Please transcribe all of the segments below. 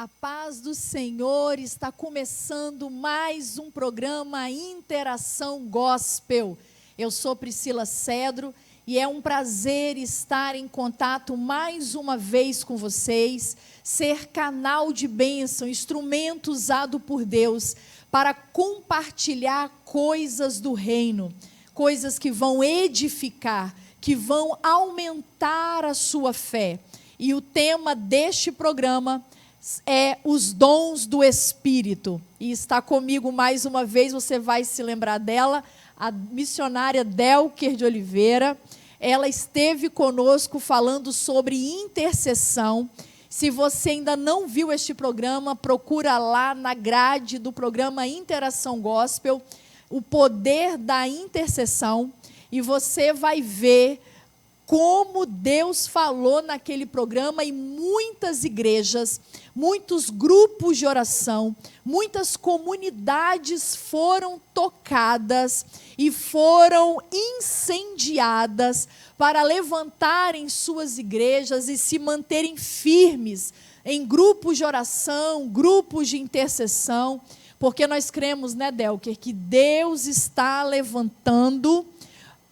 A paz do Senhor, está começando mais um programa Interação Gospel. Eu sou Priscila Cedro e é um prazer estar em contato mais uma vez com vocês, ser canal de bênção, instrumento usado por Deus para compartilhar coisas do reino, coisas que vão edificar, que vão aumentar a sua fé. E o tema deste programa é os dons do Espírito. E está comigo mais uma vez, você vai se lembrar dela, a missionária Delker de Oliveira. Ela esteve conosco falando sobre intercessão. Se você ainda não viu este programa, procura lá na grade do programa Interação Gospel, o poder da intercessão, e você vai ver como Deus falou naquele programa, e muitas igrejas, muitos grupos de oração, muitas comunidades foram tocadas e foram incendiadas para levantarem suas igrejas e se manterem firmes em grupos de oração, grupos de intercessão, porque nós cremos, né, Delker, que Deus está levantando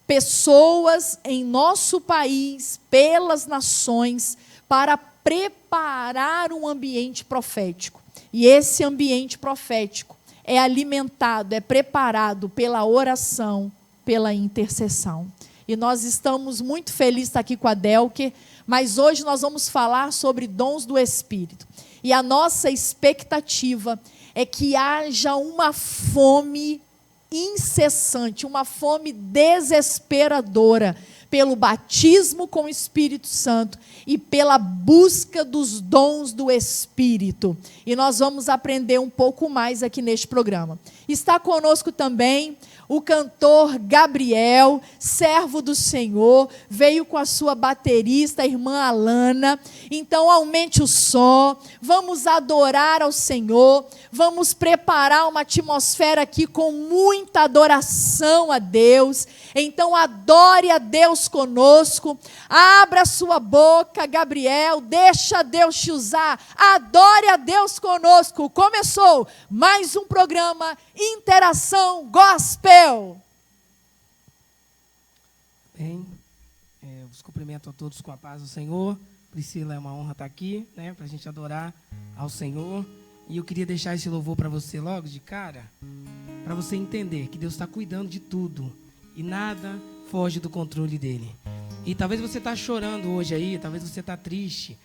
pessoas em nosso país, pelas nações, para preparar um ambiente profético. E esse ambiente profético é alimentado, é preparado pela oração, pela intercessão. E nós estamos muito felizes de estar aqui com a Delker, mas hoje nós vamos falar sobre dons do Espírito. E a nossa expectativa é que haja uma fome incessante, uma fome desesperadora pelo batismo com o Espírito Santo e pela busca dos dons do Espírito. E nós vamos aprender um pouco mais aqui neste programa. Está conosco também o cantor Gabriel, servo do Senhor, veio com a sua baterista, a irmã Alana. Então aumente o som, vamos adorar ao Senhor, vamos preparar uma atmosfera aqui com muita adoração a Deus. Então adore a Deus conosco, abra sua boca, Gabriel, deixa Deus te usar, adore a Deus conosco. Começou mais um programa Interação Gospel. Bem, os cumprimento a todos com a paz do Senhor. Priscila, é uma honra estar aqui, né, para a gente adorar ao Senhor. E eu queria deixar esse louvor para você logo de cara, para você entender que Deus está cuidando de tudo e nada foge do controle dele. E talvez você está chorando hoje aí, talvez você está triste,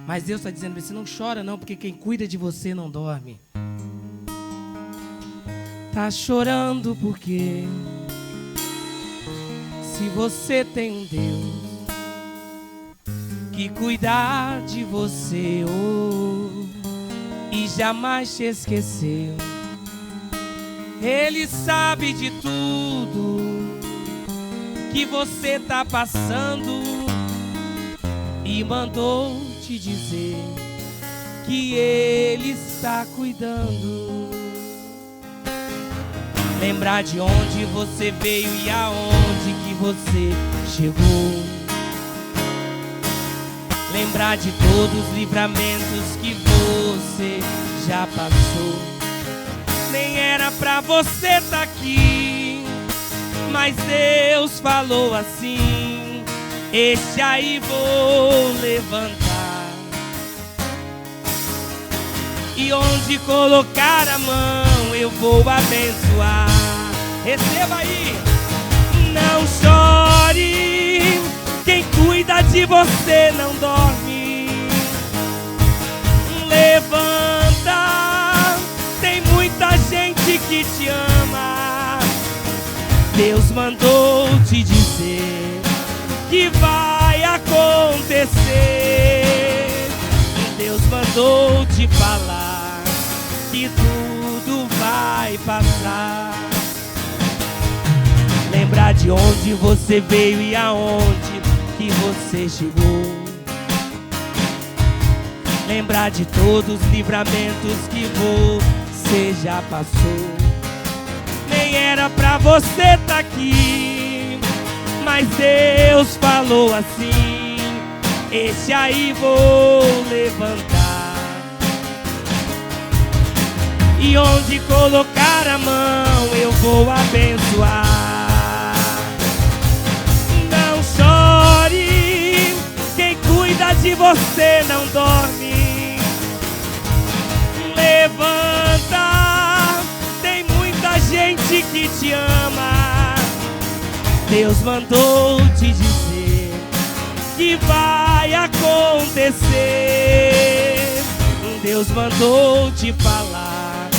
mas Deus está dizendo: você não chora não, porque quem cuida de você não dorme. Tá chorando porque se você tem um Deus que cuidar de você e jamais te esqueceu, Ele sabe de tudo que você tá passando e mandou te dizer que Ele está cuidando. Lembrar de onde você veio e aonde que você chegou. Lembrar de todos os livramentos que você já passou. Nem era pra você tá aqui, mas Deus falou assim: esse aí vou levantar, e onde colocar a mão eu vou abençoar. Receba aí. Não chore, quem cuida de você não dorme. Levanta, tem muita gente que te ama. Deus mandou te dizer que vai acontecer. Deus mandou te falar que tudo vai passar. Lembrar de onde você veio e aonde que você chegou. Lembrar de todos os livramentos que você já passou. Nem era pra você tá aqui, mas Deus falou assim: esse aí vou levantar, e onde colocar a mão eu vou abençoar. Não chore, quem cuida de você não dorme. Levanta, tem muita gente que te ama. Deus mandou te dizer que vai acontecer. Deus mandou te falar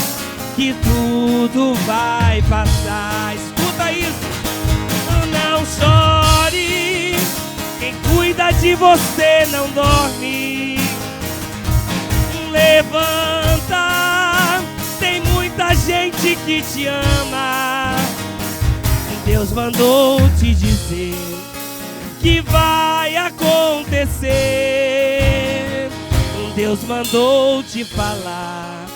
que tudo vai passar. Escuta isso. Não chore, quem cuida de você não dorme. Levanta, tem muita gente que te ama. Deus mandou te dizer que vai acontecer. Deus mandou te falar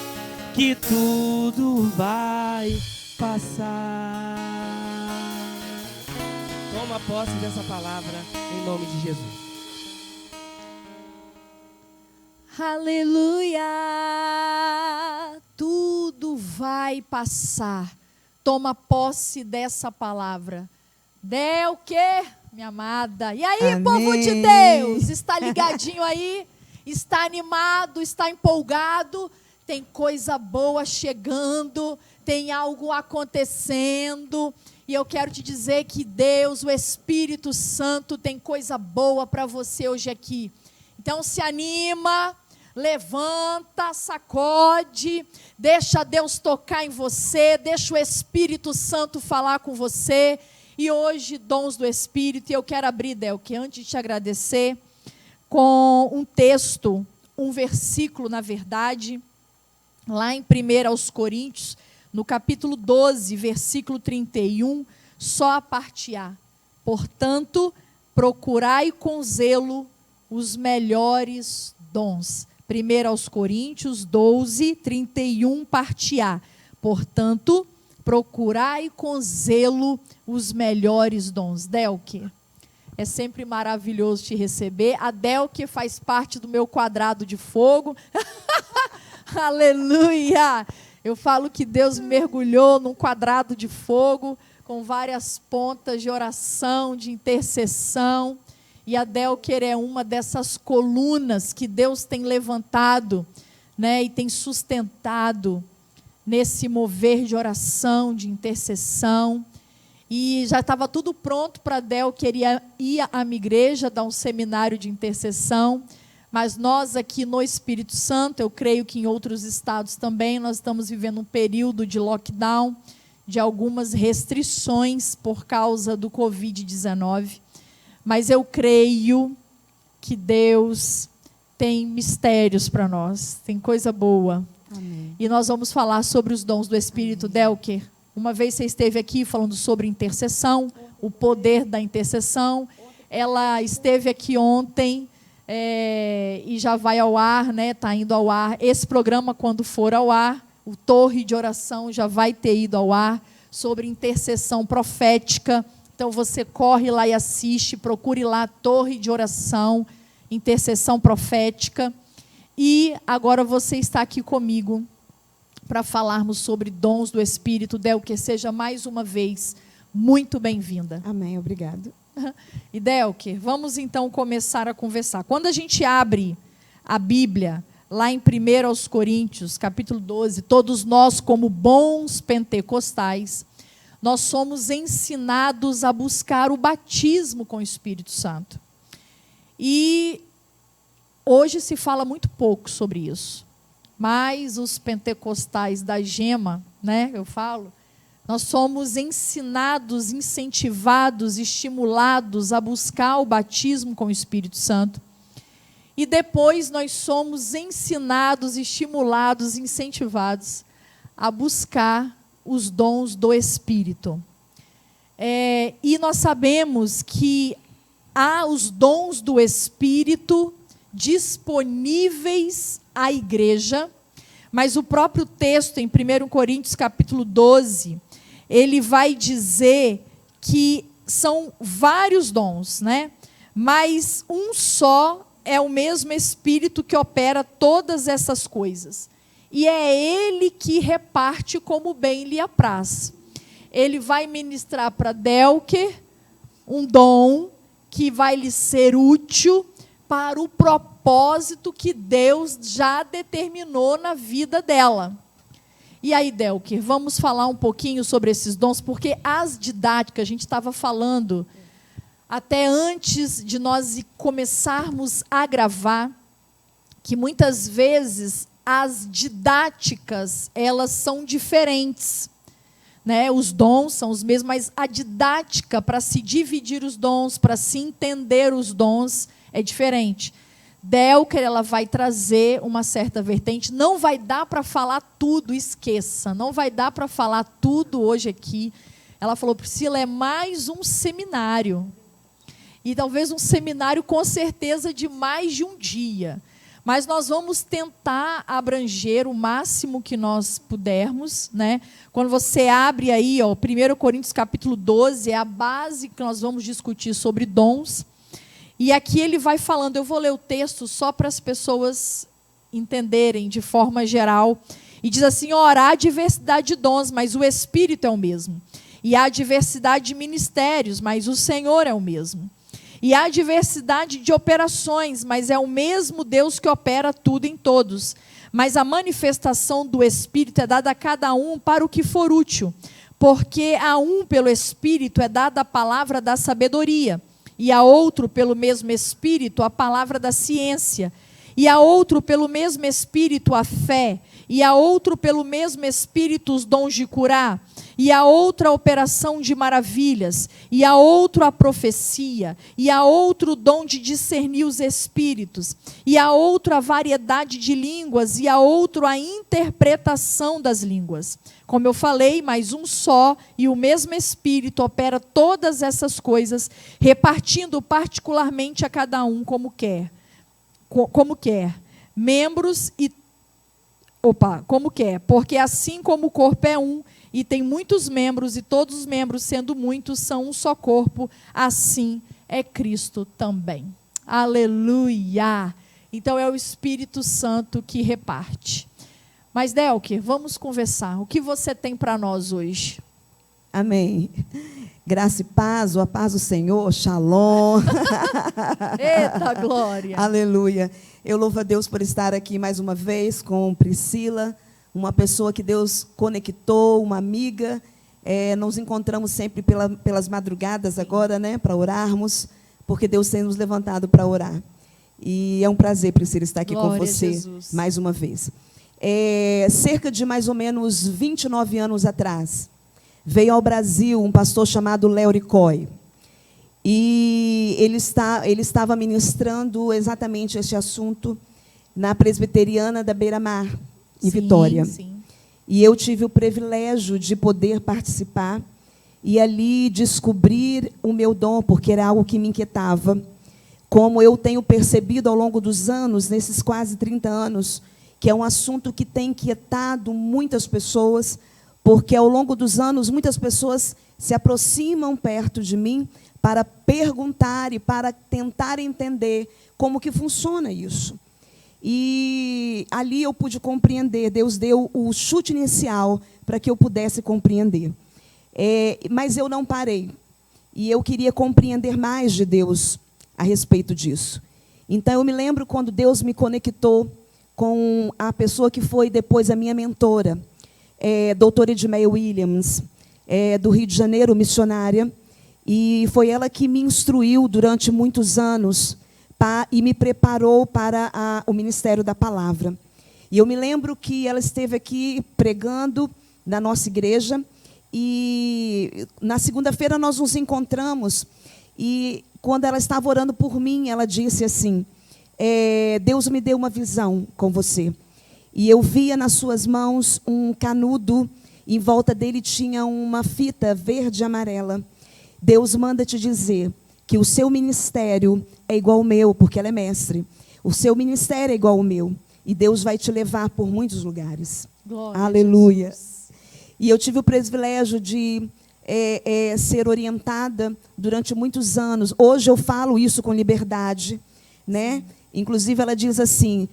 que tudo vai passar. Toma posse dessa palavra em nome de Jesus. Aleluia! Tudo vai passar. Toma posse dessa palavra. O quê, minha amada? E aí, amém, povo de Deus? Está ligadinho aí? Está animado? Está empolgado? Tem coisa boa chegando, tem algo acontecendo. E eu quero te dizer que Deus, o Espírito Santo, tem coisa boa para você hoje aqui. Então se anima, levanta, sacode, deixa Deus tocar em você, deixa o Espírito Santo falar com você. E hoje, dons do Espírito, e eu quero abrir, Delque, antes de te agradecer, com um texto, um versículo, na verdade, lá em 1 Coríntios, no capítulo 12, versículo 31, só a parte A. Portanto, procurai com zelo os melhores dons. 1 Coríntios 12, 31, parte A. Portanto, procurai com zelo os melhores dons. Delque, é sempre maravilhoso te receber. A Delque faz parte do meu quadrado de fogo. Aleluia! Eu falo que Deus me mergulhou num quadrado de fogo, com várias pontas de oração, de intercessão. E a Delker é uma dessas colunas que Deus tem levantado, né, e tem sustentado nesse mover de oração, de intercessão. E já estava tudo pronto para a Delker ir à minha igreja, dar um seminário de intercessão. Mas nós aqui no Espírito Santo, eu creio que em outros estados também, nós estamos vivendo um período de lockdown, de algumas restrições por causa do Covid-19. Mas eu creio que Deus tem mistérios para nós, tem coisa boa. Amém. E nós vamos falar sobre os dons do Espírito. Delker, uma vez você esteve aqui falando sobre intercessão, o poder da intercessão. Ela esteve aqui ontem e já vai ao ar, né? Está indo ao ar. Esse programa, quando for ao ar, o Torre de Oração já vai ter ido ao ar, sobre intercessão profética. Então você corre lá e assiste, procure lá Torre de Oração, intercessão profética. E agora você está aqui comigo para falarmos sobre dons do Espírito. Delker, seja mais uma vez muito bem-vinda. Amém, obrigado. E Delker, vamos então começar a conversar. Quando a gente abre a Bíblia, lá em 1 Coríntios, capítulo 12, todos nós, como bons pentecostais, nós somos ensinados a buscar o batismo com o Espírito Santo. E hoje se fala muito pouco sobre isso. Mas os pentecostais da gema, né, eu falo, nós somos ensinados, incentivados, estimulados a buscar o batismo com o Espírito Santo. E depois nós somos ensinados, estimulados, incentivados a buscar os dons do Espírito. E nós sabemos que há os dons do Espírito disponíveis à igreja, mas o próprio texto, em 1 Coríntios capítulo 12, ele vai dizer que são vários dons, né? Mas um só é o mesmo Espírito que opera todas essas coisas. e é Ele que reparte como bem lhe apraz. Ele vai ministrar para Delker um dom que vai lhe ser útil para o propósito que Deus já determinou na vida dela. E aí, Delker, vamos falar um pouquinho sobre esses dons, porque as didáticas, a gente estava falando até antes de nós começarmos a gravar, que muitas vezes as didáticas, elas são diferentes. Né? Os dons são os mesmos, mas a didática para se dividir os dons, para se entender os dons, é diferente. Delker, ela vai trazer uma certa vertente, não vai dar para falar tudo, esqueça, não vai dar para falar tudo hoje aqui. Ela falou, Priscila, é mais um seminário, e talvez um seminário com certeza de mais de um dia, mas nós vamos tentar abranger o máximo que nós pudermos, né? Quando você abre aí, ó, 1 Coríntios capítulo 12, é a base que nós vamos discutir sobre dons. E aqui ele vai falando, eu vou ler o texto só para as pessoas entenderem de forma geral. E diz assim, ora, há diversidade de dons, mas o Espírito é o mesmo. E há diversidade de ministérios, mas o Senhor é o mesmo. E há diversidade de operações, mas é o mesmo Deus que opera tudo em todos. Mas a manifestação do Espírito é dada a cada um para o que for útil. Porque a um, pelo Espírito, é dada a palavra da sabedoria. E a outro, pelo mesmo Espírito, a palavra da ciência. E a outro, pelo mesmo Espírito, a fé. E a outro, pelo mesmo Espírito, os dons de curar. E a outra, a operação de maravilhas. E a outro, a profecia. E a outro, o dom de discernir os espíritos. E a outro, a variedade de línguas. E a outro, a interpretação das línguas. Como eu falei, mas um só e o mesmo Espírito opera todas essas coisas, repartindo particularmente a cada um como quer. Como quer. Membros e... como quer. Porque assim como o corpo é um, e tem muitos membros, e todos os membros, sendo muitos, são um só corpo, assim é Cristo também. Aleluia! Então é o Espírito Santo que reparte. Mas, Delker, vamos conversar. O que você tem para nós hoje? Amém. Graça e paz, a paz do Senhor, shalom. Eita, glória. Aleluia. Eu louvo a Deus por estar aqui mais uma vez com Priscila, uma pessoa que Deus conectou, uma amiga. Nos encontramos sempre pelas madrugadas agora, né, para orarmos, porque Deus tem nos levantado para orar. E é um prazer, Priscila, estar aqui glória com você mais uma vez. Cerca de mais ou menos 29 anos atrás, veio ao Brasil um pastor chamado Léo Ricói. E ele estava ministrando exatamente este assunto na Presbiteriana da Beira-Mar, em Vitória. Sim. E eu tive o privilégio de poder participar e ali descobrir o meu dom, porque era algo que me inquietava. Como eu tenho percebido ao longo dos anos, nesses quase 30 anos, que é um assunto que tem inquietado muitas pessoas, porque ao longo dos anos muitas pessoas se aproximam perto de mim para perguntar e para tentar entender como que funciona isso. E ali eu pude compreender, Deus deu o chute inicial para que eu pudesse compreender. Mas eu não parei, e eu queria compreender mais de Deus a respeito disso. Então eu me lembro quando Deus me conectou com a pessoa que foi depois a minha mentora, doutora Edmeia Williams, do Rio de Janeiro, missionária, e foi ela que me instruiu durante muitos anos e me preparou para o ministério da palavra. E eu me lembro que ela esteve aqui pregando na nossa igreja, e na segunda-feira nós nos encontramos, e quando ela estava orando por mim, ela disse assim, Deus me deu uma visão com você. E eu via nas suas mãos um canudo, em volta dele tinha uma fita verde e amarela. Deus manda te dizer que o seu ministério é igual ao meu, porque ela é mestre. O seu ministério é igual ao meu. E Deus vai te levar por muitos lugares. Glória aleluia. E eu tive o privilégio de ser orientada durante muitos anos. Hoje eu falo isso com liberdade, né? Inclusive ela diz assim,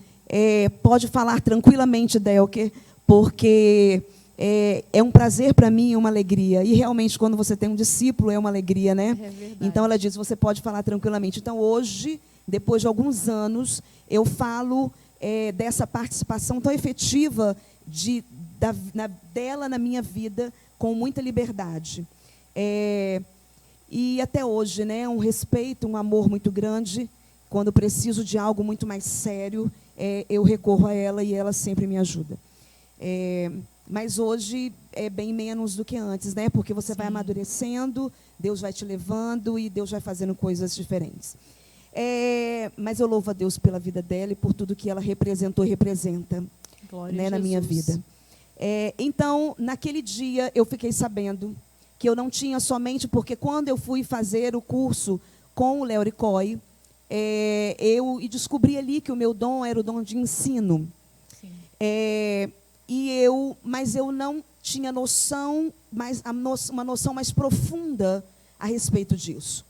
pode falar tranquilamente, Delker, porque é um prazer para mim e uma alegria. E realmente, quando você tem um discípulo, é uma alegria, né? É verdade. Então, ela diz, você pode falar tranquilamente. Então, hoje, depois de alguns anos, eu falo dessa participação tão efetiva dela na minha vida, com muita liberdade. E até hoje, né, um respeito, um amor muito grande. Quando preciso de algo muito mais sério, eu recorro a ela e ela sempre me ajuda. Mas hoje é bem menos do que antes, né? Porque você vai amadurecendo, Deus vai te levando e Deus vai fazendo coisas diferentes. Mas eu louvo a Deus pela vida dela e por tudo que ela representou e representa, né, na minha vida. Então, naquele dia, eu fiquei sabendo que eu não tinha somente, porque quando eu fui fazer o curso com o Léo Ricoi, eu descobri ali que o meu dom era o dom de ensino. Sim. Mas eu não tinha noção, uma noção mais profunda a respeito disso.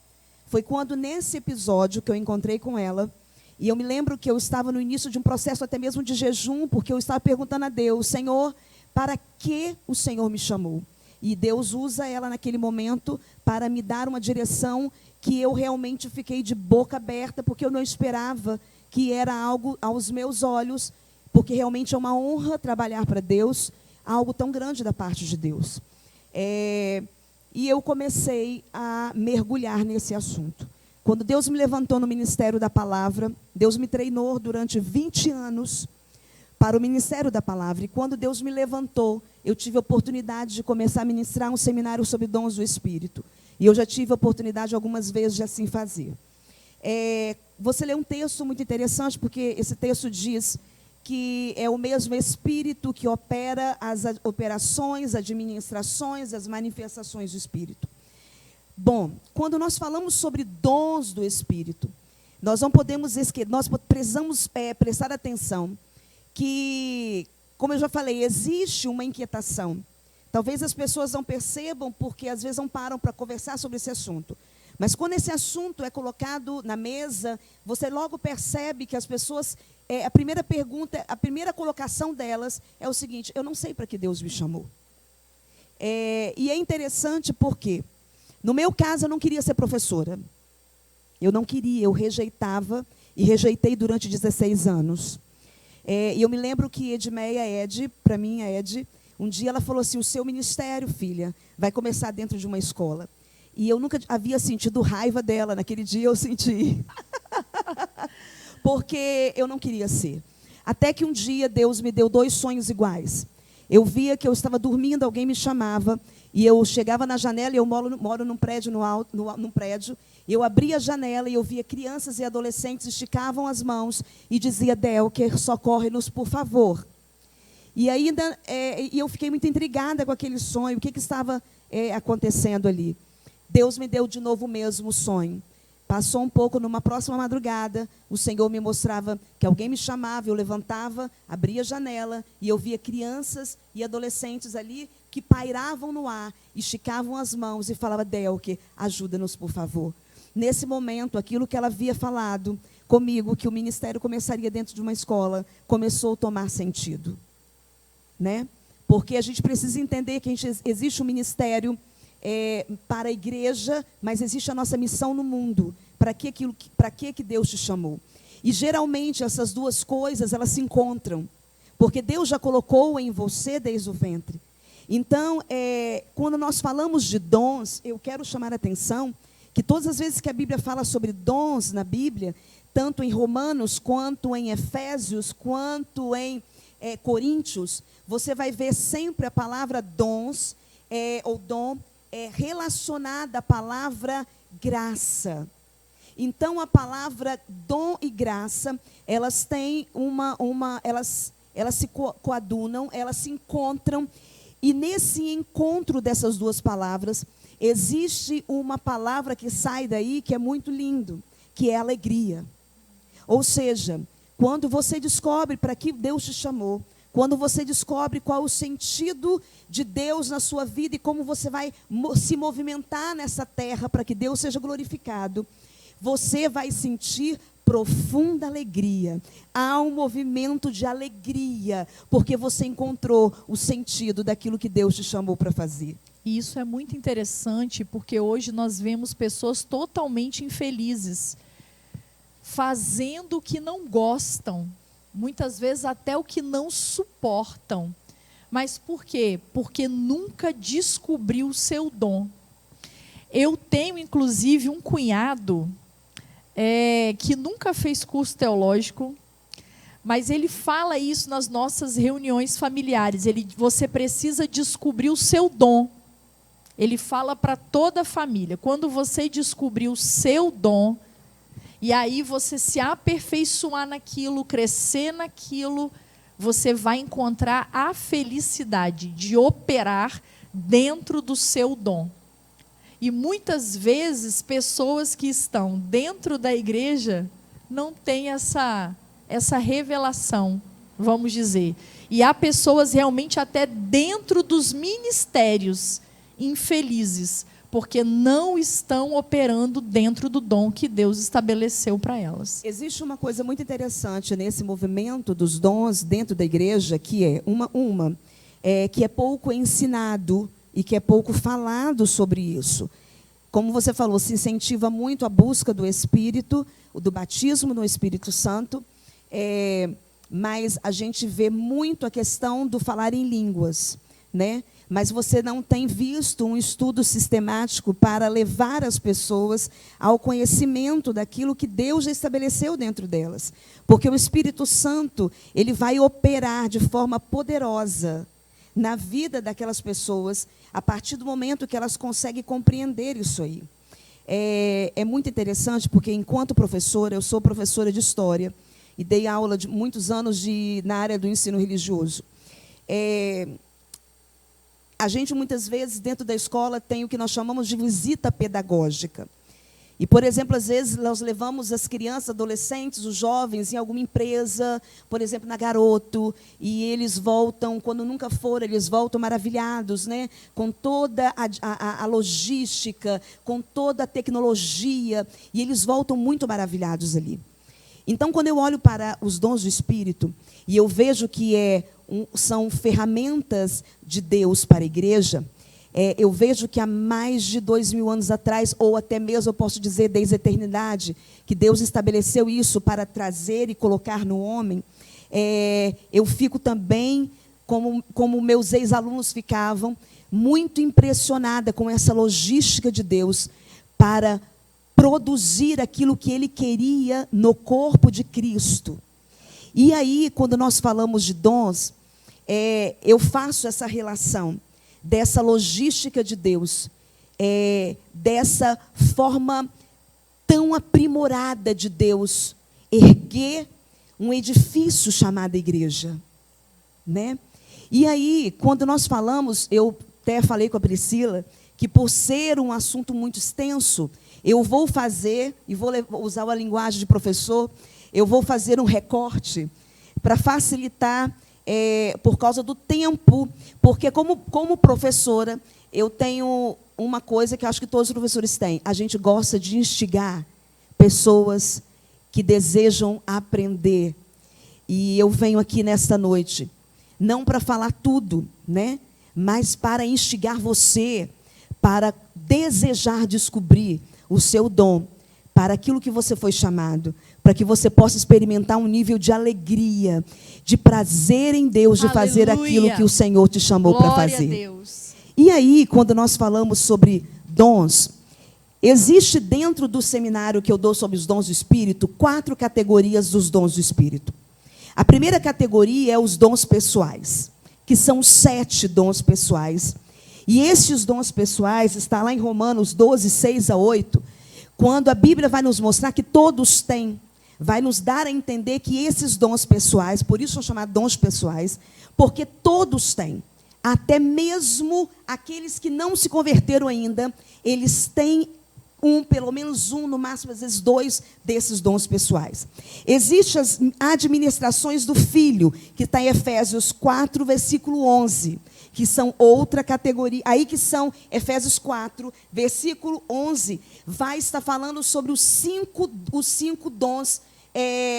Foi quando, nesse episódio, que eu encontrei com ela, e eu me lembro que eu estava no início de um processo até mesmo de jejum, porque eu estava perguntando a Deus, Senhor, para que o Senhor me chamou? E Deus usa ela naquele momento para me dar uma direção que eu realmente fiquei de boca aberta, porque eu não esperava que era algo aos meus olhos, porque realmente é uma honra trabalhar para Deus, algo tão grande da parte de Deus. E eu comecei a mergulhar nesse assunto. Quando Deus me levantou no Ministério da Palavra, Deus me treinou durante 20 anos para o Ministério da Palavra. E quando Deus me levantou, eu tive a oportunidade de começar a ministrar um seminário sobre dons do Espírito. E eu já tive a oportunidade algumas vezes de assim fazer. Você lê um texto muito interessante, porque esse texto diz que é o mesmo Espírito que opera as operações, administrações, as manifestações do Espírito. Bom, quando nós falamos sobre dons do Espírito, nós não podemos esquecer, nós precisamos prestar atenção que, como eu já falei, existe uma inquietação. Talvez as pessoas não percebam, porque às vezes não param para conversar sobre esse assunto. Mas quando esse assunto é colocado na mesa, você logo percebe que as pessoas, a primeira pergunta, a primeira colocação delas é o seguinte: eu não sei para que Deus me chamou. E é interessante porque, no meu caso, eu não queria ser professora. Eu não queria, eu rejeitava e rejeitei durante 16 anos. E eu me lembro que Ed, para mim, a Ed, um dia ela falou assim: o seu ministério, filha, vai começar dentro de uma escola. E eu nunca havia sentido raiva dela. Naquele dia eu senti. Porque eu não queria ser. Até que um dia Deus me deu 2 sonhos iguais. Eu via que eu estava dormindo, alguém me chamava, e eu chegava na janela, e eu moro num prédio, num prédio, e eu abria a janela e eu via crianças e adolescentes esticavam as mãos e dizia: Delker, socorre-nos, por favor. E ainda eu fiquei muito intrigada com aquele sonho, o que estava acontecendo ali. Deus me deu de novo o mesmo sonho. Passou um pouco, numa próxima madrugada, o Senhor me mostrava que alguém me chamava, eu levantava, abria a janela, e eu via crianças e adolescentes ali que pairavam no ar, esticavam as mãos e falavam: Delker, ajuda-nos, por favor. Nesse momento, aquilo que ela havia falado comigo, que o ministério começaria dentro de uma escola, começou a tomar sentido. Né? Porque a gente precisa entender que existe um ministério para a igreja, mas existe a nossa missão no mundo. Para que Deus te chamou? E geralmente essas duas coisas, elas se encontram, porque Deus já colocou em você desde o ventre. Então, quando nós falamos de dons, eu quero chamar a atenção que todas as vezes que a Bíblia fala sobre dons na Bíblia, tanto em Romanos, quanto em Efésios, quanto em Coríntios, você vai ver sempre a palavra dons, ou dom, relacionada à palavra graça. Então, a palavra dom e graça, elas têm elas se coadunam, elas se encontram, e nesse encontro dessas duas palavras, existe uma palavra que sai daí, que é muito lindo, que é alegria. Ou seja, quando você descobre para que Deus te chamou, quando você descobre qual o sentido de Deus na sua vida e como você vai se movimentar nessa terra para que Deus seja glorificado, você vai sentir profunda alegria. Há um movimento de alegria, porque você encontrou o sentido daquilo que Deus te chamou para fazer. E isso é muito interessante, porque hoje nós vemos pessoas totalmente infelizes, fazendo o que não gostam, muitas vezes até o que não suportam. Mas por quê? Porque nunca descobriu o seu dom. Eu tenho, inclusive, um cunhado que nunca fez curso teológico, mas ele fala isso nas nossas reuniões familiares. Você precisa descobrir o seu dom. Ele fala para toda a família. Quando você descobrir o seu dom, e aí você se aperfeiçoar naquilo, crescer naquilo, você vai encontrar a felicidade de operar dentro do seu dom. E muitas vezes, pessoas que estão dentro da igreja não têm essa revelação, vamos dizer. E há pessoas realmente até dentro dos ministérios infelizes, porque não estão operando dentro do dom que Deus estabeleceu para elas. Existe uma coisa muito interessante nesse movimento dos dons dentro da igreja, que é que é pouco ensinado e que é pouco falado sobre isso. Como você falou, se incentiva muito a busca do Espírito, do batismo no Espírito Santo, mas a gente vê muito a questão do falar em línguas, né? Mas você não tem visto um estudo sistemático para levar as pessoas ao conhecimento daquilo que Deus já estabeleceu dentro delas. Porque o Espírito Santo, ele vai operar de forma poderosa na vida daquelas pessoas, a partir do momento que elas conseguem compreender isso aí. É muito interessante, porque enquanto professora, eu sou professora de História, e dei aula de muitos anos na área do ensino religioso. A gente, muitas vezes, dentro da escola, tem o que nós chamamos de visita pedagógica. E, por exemplo, às vezes, nós levamos as crianças, adolescentes, os jovens, em alguma empresa, por exemplo, na Garoto, e eles voltam, quando nunca foram, eles voltam maravilhados, né? Com toda a logística, com toda a tecnologia, e eles voltam muito maravilhados ali. Então, quando eu olho para os dons do Espírito, e eu vejo que são ferramentas de Deus para a igreja, eu vejo que há mais de 2000 anos atrás, ou até mesmo eu posso dizer desde a eternidade, que Deus estabeleceu isso para trazer e colocar no homem. Eu fico também, como meus ex-alunos ficavam, muito impressionada com essa logística de Deus para produzir aquilo que Ele queria no corpo de Cristo. E aí, quando nós falamos de dons, eu faço essa relação dessa logística de Deus, dessa forma tão aprimorada de Deus erguer um edifício chamado igreja, né? E aí, quando nós falamos, eu até falei com a Priscila, que por ser um assunto muito extenso, eu vou fazer, e vou usar a linguagem de professor, eu vou fazer um recorte para facilitar, por causa do tempo, porque como professora, eu tenho uma coisa que acho que todos os professores têm. A gente gosta de instigar pessoas que desejam aprender. E eu venho aqui nesta noite, não para falar tudo, né? Mas para instigar você, para desejar descobrir o seu dom, para aquilo que você foi chamado, para que você possa experimentar um nível de alegria, de prazer em Deus, de fazer aquilo que o Senhor te chamou para fazer. Glória a Deus. E aí, quando nós falamos sobre dons, existe dentro do seminário que eu dou sobre os dons do Espírito, 4 categorias dos dons do Espírito. A primeira categoria é os dons pessoais, que são 7 dons pessoais. E esses dons pessoais, está lá em Romanos 12, 6 a 8, quando a Bíblia vai nos mostrar que todos têm, vai nos dar a entender que esses dons pessoais, por isso são chamados dons pessoais, porque todos têm, até mesmo aqueles que não se converteram ainda, eles têm pelo menos um, no máximo, às vezes 2 desses dons pessoais. Existem as administrações do Filho, que está em Efésios 4, versículo 11, que são outra categoria, aí que são Efésios 4, versículo 11, vai estar falando sobre os cinco dons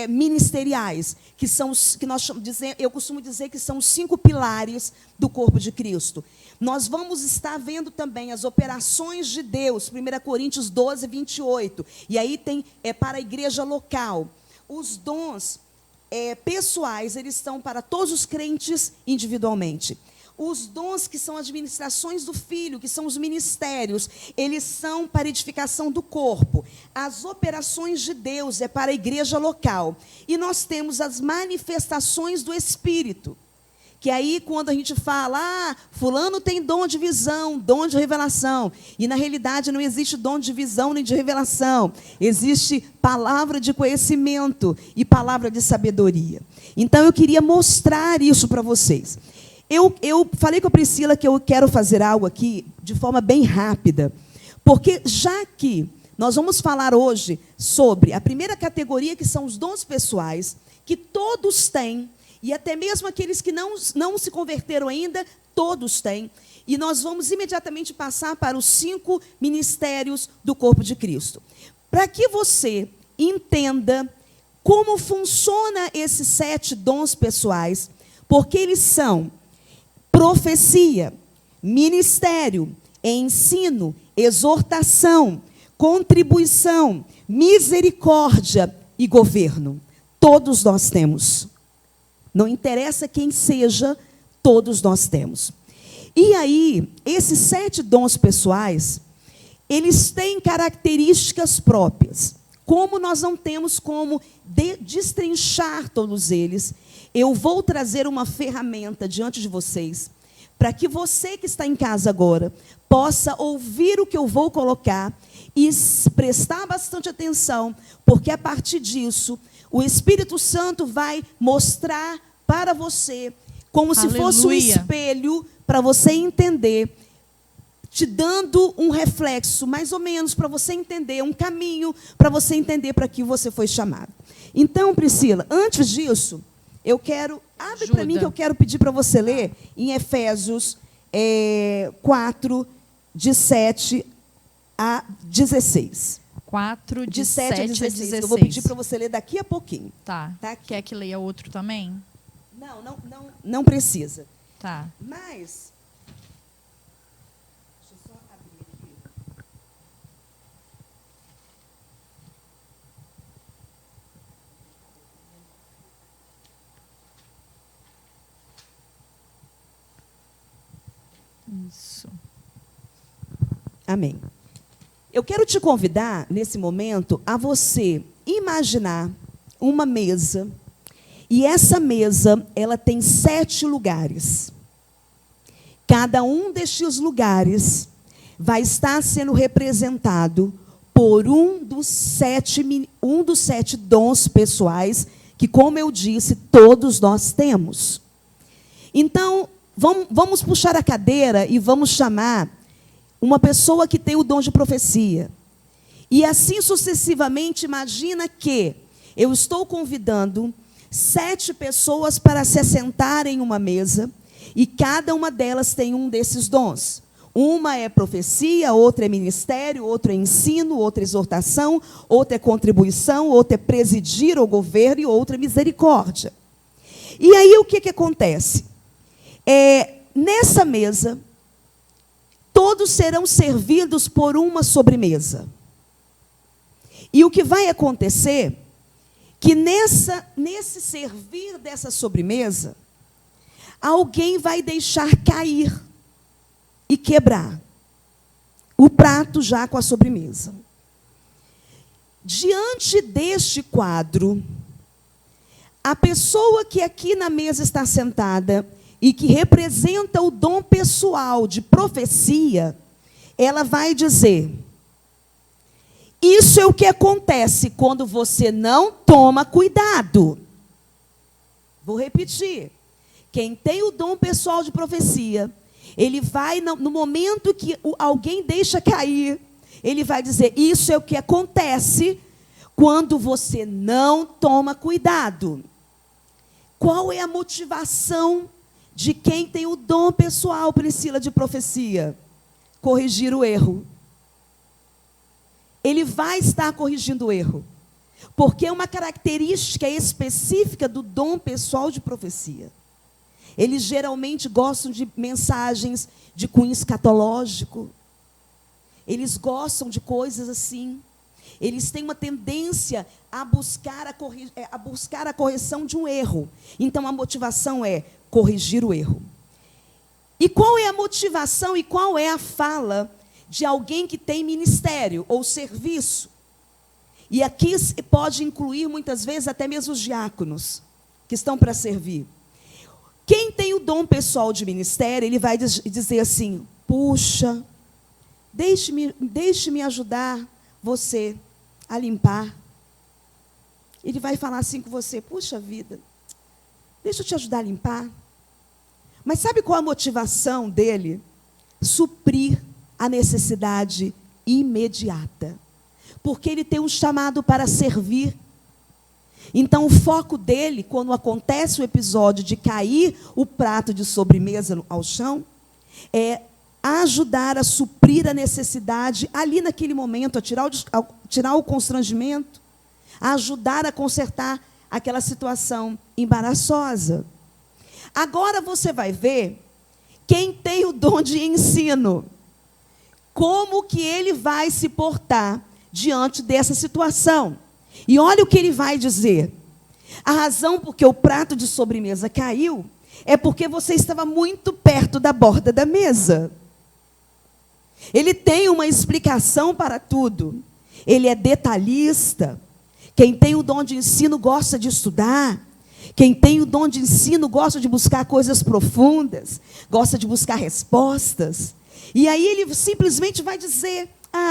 ministeriais, que são os que eu costumo dizer que são os 5 pilares do corpo de Cristo. Nós vamos estar vendo também as operações de Deus, 1 Coríntios 12, 28. E aí tem para a igreja local. Os dons pessoais, eles estão para todos os crentes individualmente. Os dons que são as administrações do Filho, que são os ministérios, eles são para edificação do corpo. As operações de Deus é para a igreja local. E nós temos as manifestações do Espírito. Que aí, quando a gente fala, fulano tem dom de visão, dom de revelação. E, na realidade, não existe dom de visão nem de revelação. Existe palavra de conhecimento e palavra de sabedoria. Então, eu queria mostrar isso para vocês. Eu falei com a Priscila que eu quero fazer algo aqui de forma bem rápida, porque já que nós vamos falar hoje sobre a primeira categoria, que são os dons pessoais, que todos têm, e até mesmo aqueles que não se converteram ainda, todos têm, e nós vamos imediatamente passar para os 5 ministérios do corpo de Cristo. Para que você entenda como funciona esses 7 dons pessoais, porque eles são profecia, ministério, ensino, exortação, contribuição, misericórdia e governo. Todos nós temos. Não interessa quem seja, todos nós temos. E aí, esses 7 dons pessoais, eles têm características próprias. Como nós não temos como destrinchar todos eles, eu vou trazer uma ferramenta diante de vocês, para que você que está em casa agora possa ouvir o que eu vou colocar e prestar bastante atenção, porque a partir disso, o Espírito Santo vai mostrar para você, como se fosse um espelho, para você entender, te dando um reflexo, mais ou menos, para você entender, um caminho, para você entender para que você foi chamado. Então, Priscila, antes disso, eu quero, abre para mim que eu quero pedir para você ler em Efésios 4, de 7 a 16. 4, de 7 a 16. Eu vou pedir para você ler daqui a pouquinho. Tá. Quer que leia outro também? Não precisa. Tá. Mas, deixa eu só abrir aqui. Isso. Amém. Eu quero te convidar, nesse momento, a você imaginar uma mesa, e essa mesa, ela tem 7 lugares. Cada um destes lugares vai estar sendo representado por um dos 7 dons pessoais, que, como eu disse, todos nós temos. Então, vamos puxar a cadeira e vamos chamar uma pessoa que tem o dom de profecia. E assim sucessivamente, imagina que eu estou convidando 7 pessoas para se assentarem em uma mesa, e cada uma delas tem um desses dons. Uma é profecia, outra é ministério, outra é ensino, outra é exortação, outra é contribuição, outra é presidir o governo e outra é misericórdia. E aí o que acontece? Nessa mesa, todos serão servidos por uma sobremesa. E o que vai acontecer, que nesse servir dessa sobremesa, alguém vai deixar cair e quebrar o prato já com a sobremesa. Diante deste quadro, a pessoa que aqui na mesa está sentada e que representa o dom pessoal de profecia, ela vai dizer: isso é o que acontece quando você não toma cuidado. Vou repetir. Quem tem o dom pessoal de profecia, ele vai, no momento que alguém deixa cair, ele vai dizer: isso é o que acontece quando você não toma cuidado. Qual é a motivação de quem tem o dom pessoal, Priscila, de profecia? Corrigir o erro. Ele vai estar corrigindo o erro. Porque é uma característica específica do dom pessoal de profecia. Eles geralmente gostam de mensagens de cunho escatológico. Eles gostam de coisas assim. Eles têm uma tendência a buscar a correção de um erro. Então, a motivação é corrigir o erro. E qual é a motivação e qual é a fala de alguém que tem ministério ou serviço? E aqui pode incluir, muitas vezes, até mesmo os diáconos, que estão para servir. Quem tem o dom pessoal de ministério, ele vai dizer assim: puxa, deixe-me ajudar você a limpar. Ele vai falar assim com você: puxa vida, deixa eu te ajudar a limpar. Mas sabe qual a motivação dele? Suprir a necessidade imediata. Porque ele tem um chamado para servir. Então, o foco dele, quando acontece o episódio de cair o prato de sobremesa ao chão, é ajudar a suprir a necessidade ali naquele momento, a tirar o constrangimento, a ajudar a consertar aquela situação embaraçosa. Agora você vai ver quem tem o dom de ensino, como que ele vai se portar diante dessa situação. E olha o que ele vai dizer: a razão porque o prato de sobremesa caiu é porque você estava muito perto da borda da mesa. Ele tem uma explicação para tudo. Ele é detalhista. Quem tem o dom de ensino gosta de estudar. Quem tem o dom de ensino gosta de buscar coisas profundas, gosta de buscar respostas. E aí ele simplesmente vai dizer: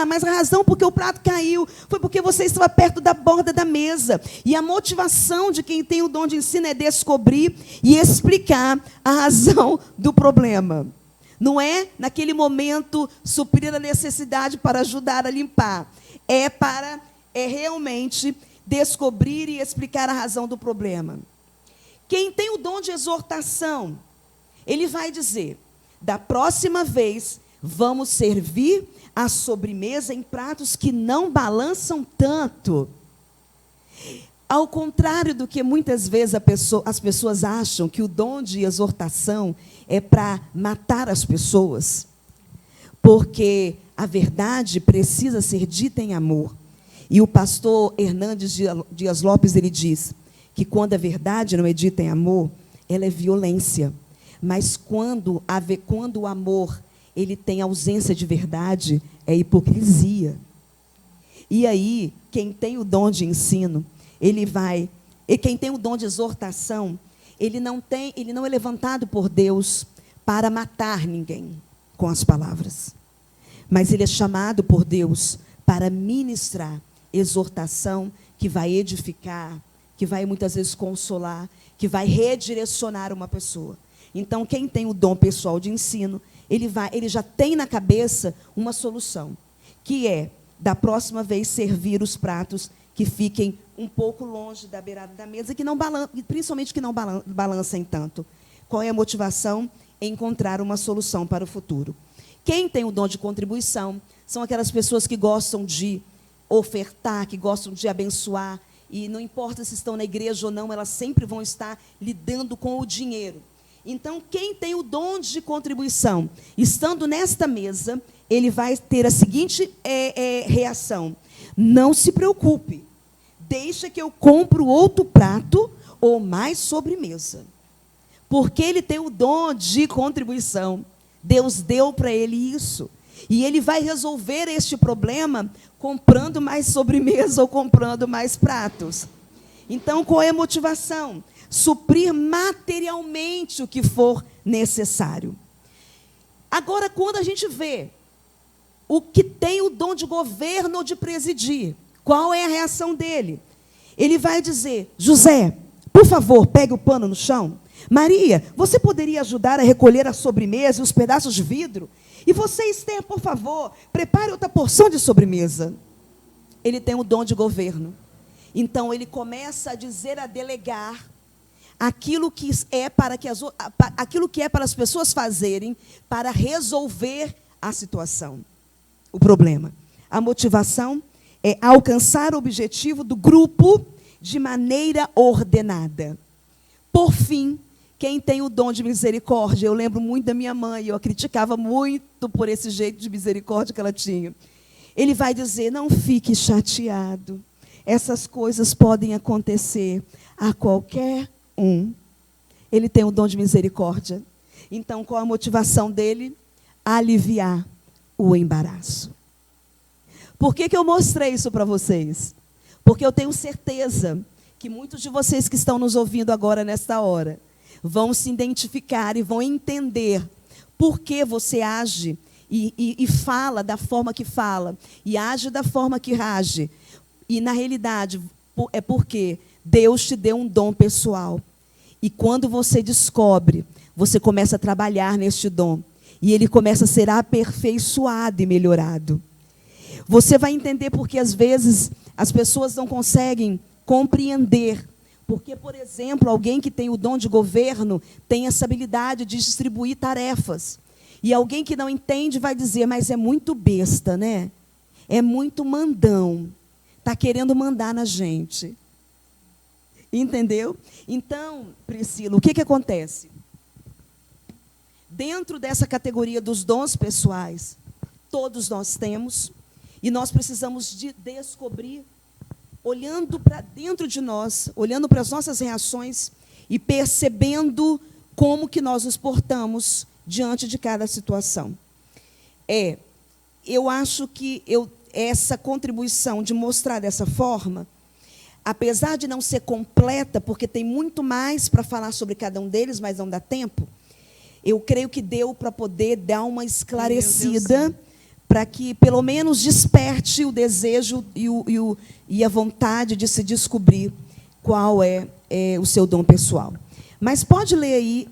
mas a razão porque o prato caiu foi porque você estava perto da borda da mesa. E a motivação de quem tem o dom de ensino é descobrir e explicar a razão do problema. Não é, naquele momento, suprir a necessidade para ajudar a limpar. É realmente descobrir e explicar a razão do problema. Quem tem o dom de exortação, ele vai dizer: da próxima vez, vamos servir a sobremesa em pratos que não balançam tanto. Ao contrário do que muitas vezes as pessoas acham que o dom de exortação é para matar as pessoas, porque a verdade precisa ser dita em amor. E o pastor Hernandes Dias Lopes, ele diz que quando a verdade não é dita em amor, ela é violência. Mas quando o amor ele tem ausência de verdade, é hipocrisia. E aí, quem tem o dom de ensino, e quem tem o dom de exortação, ele não é levantado por Deus para matar ninguém com as palavras. Mas ele é chamado por Deus para ministrar exortação que vai edificar, que vai muitas vezes consolar, que vai redirecionar uma pessoa. Então, quem tem o dom pessoal de ensino, ele já tem na cabeça uma solução, que é, da próxima vez, servir os pratos que fiquem um pouco longe da beirada da mesa, principalmente que não balancem tanto. Qual é a motivação? Encontrar uma solução para o futuro. Quem tem o dom de contribuição são aquelas pessoas que gostam de ofertar, que gostam de abençoar, e não importa se estão na igreja ou não, elas sempre vão estar lidando com o dinheiro. Então, quem tem o dom de contribuição, estando nesta mesa, ele vai ter a seguinte reação: não se preocupe, deixa que eu compro outro prato ou mais sobremesa. Porque ele tem o dom de contribuição. Deus deu para ele isso. E ele vai resolver este problema comprando mais sobremesa ou comprando mais pratos. Então, qual é a motivação? Suprir materialmente o que for necessário. Agora, quando a gente vê o que tem o dom de governo ou de presidir, qual é a reação dele? Ele vai dizer: José, por favor, pegue o pano no chão. Maria, você poderia ajudar a recolher a sobremesa e os pedaços de vidro? E você, Esther, por favor, prepare outra porção de sobremesa. Ele tem o dom de governo. Então, ele começa a dizer, a delegar aquilo que é para as pessoas fazerem para resolver a situação, o problema. A motivação alcançar o objetivo do grupo de maneira ordenada. Por fim, quem tem o dom de misericórdia, eu lembro muito da minha mãe, eu a criticava muito por esse jeito de misericórdia que ela tinha. Ele vai dizer, não fique chateado, essas coisas podem acontecer a qualquer um. Ele tem o dom de misericórdia. Então, qual a motivação dele? Aliviar o embaraço. Por que eu mostrei isso para vocês? Porque eu tenho certeza que muitos de vocês que estão nos ouvindo agora, nesta hora, vão se identificar e vão entender por que você age e fala da forma que fala, e age da forma que age. E, na realidade, é porque Deus te deu um dom pessoal. E quando você descobre, você começa a trabalhar neste dom. E ele começa a ser aperfeiçoado e melhorado. Você vai entender porque, às vezes, as pessoas não conseguem compreender. Porque, por exemplo, alguém que tem o dom de governo tem essa habilidade de distribuir tarefas. E alguém que não entende vai dizer, mas é muito besta, né? É muito mandão. Está querendo mandar na gente. Entendeu? Então, Priscila, o que acontece? Dentro dessa categoria dos dons pessoais, todos nós temos, e nós precisamos de descobrir, olhando para dentro de nós, olhando para as nossas reações e percebendo como que nós nos portamos diante de cada situação. Eu acho que essa contribuição de mostrar dessa forma, apesar de não ser completa, porque tem muito mais para falar sobre cada um deles, mas não dá tempo, eu creio que deu para poder dar uma esclarecida, para que, pelo menos, desperte o desejo e a vontade de se descobrir qual é o seu dom pessoal. Mas pode ler aí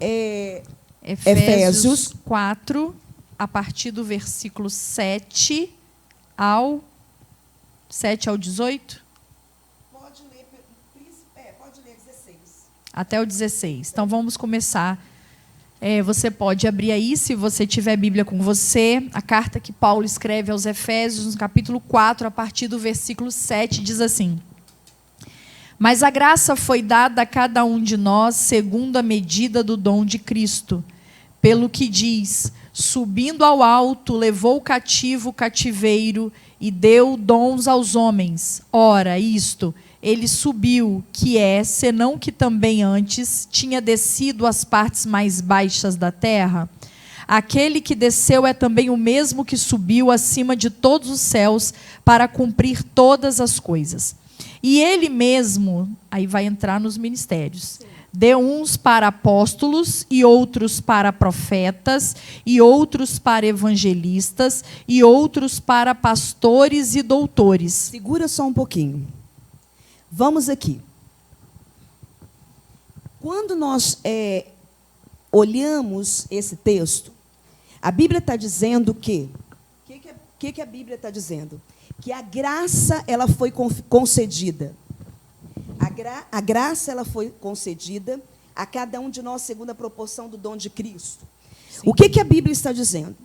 Efésios 4, a partir do versículo 7 ao 18? Pode ler 16. Até o 16. Então, vamos começar. Você pode abrir aí, se você tiver a Bíblia com você, a carta que Paulo escreve aos Efésios, no capítulo 4, a partir do versículo 7, diz assim: Mas a graça foi dada a cada um de nós segundo a medida do dom de Cristo, pelo que diz, subindo ao alto, levou cativo o cativeiro e deu dons aos homens. Ora, isto, ele subiu, que senão que também antes tinha descido às partes mais baixas da terra. Aquele que desceu é também o mesmo que subiu acima de todos os céus para cumprir todas as coisas. E ele mesmo, aí vai entrar nos ministérios, deu uns para apóstolos, e outros para profetas, e outros para evangelistas, e outros para pastores e doutores. Segura só um pouquinho. Vamos aqui. Quando nós olhamos esse texto, a Bíblia está dizendo que... O que a Bíblia está dizendo? Que a graça ela foi concedida. A graça ela foi concedida a cada um de nós segundo a proporção do dom de Cristo. Sim. O que a Bíblia está dizendo?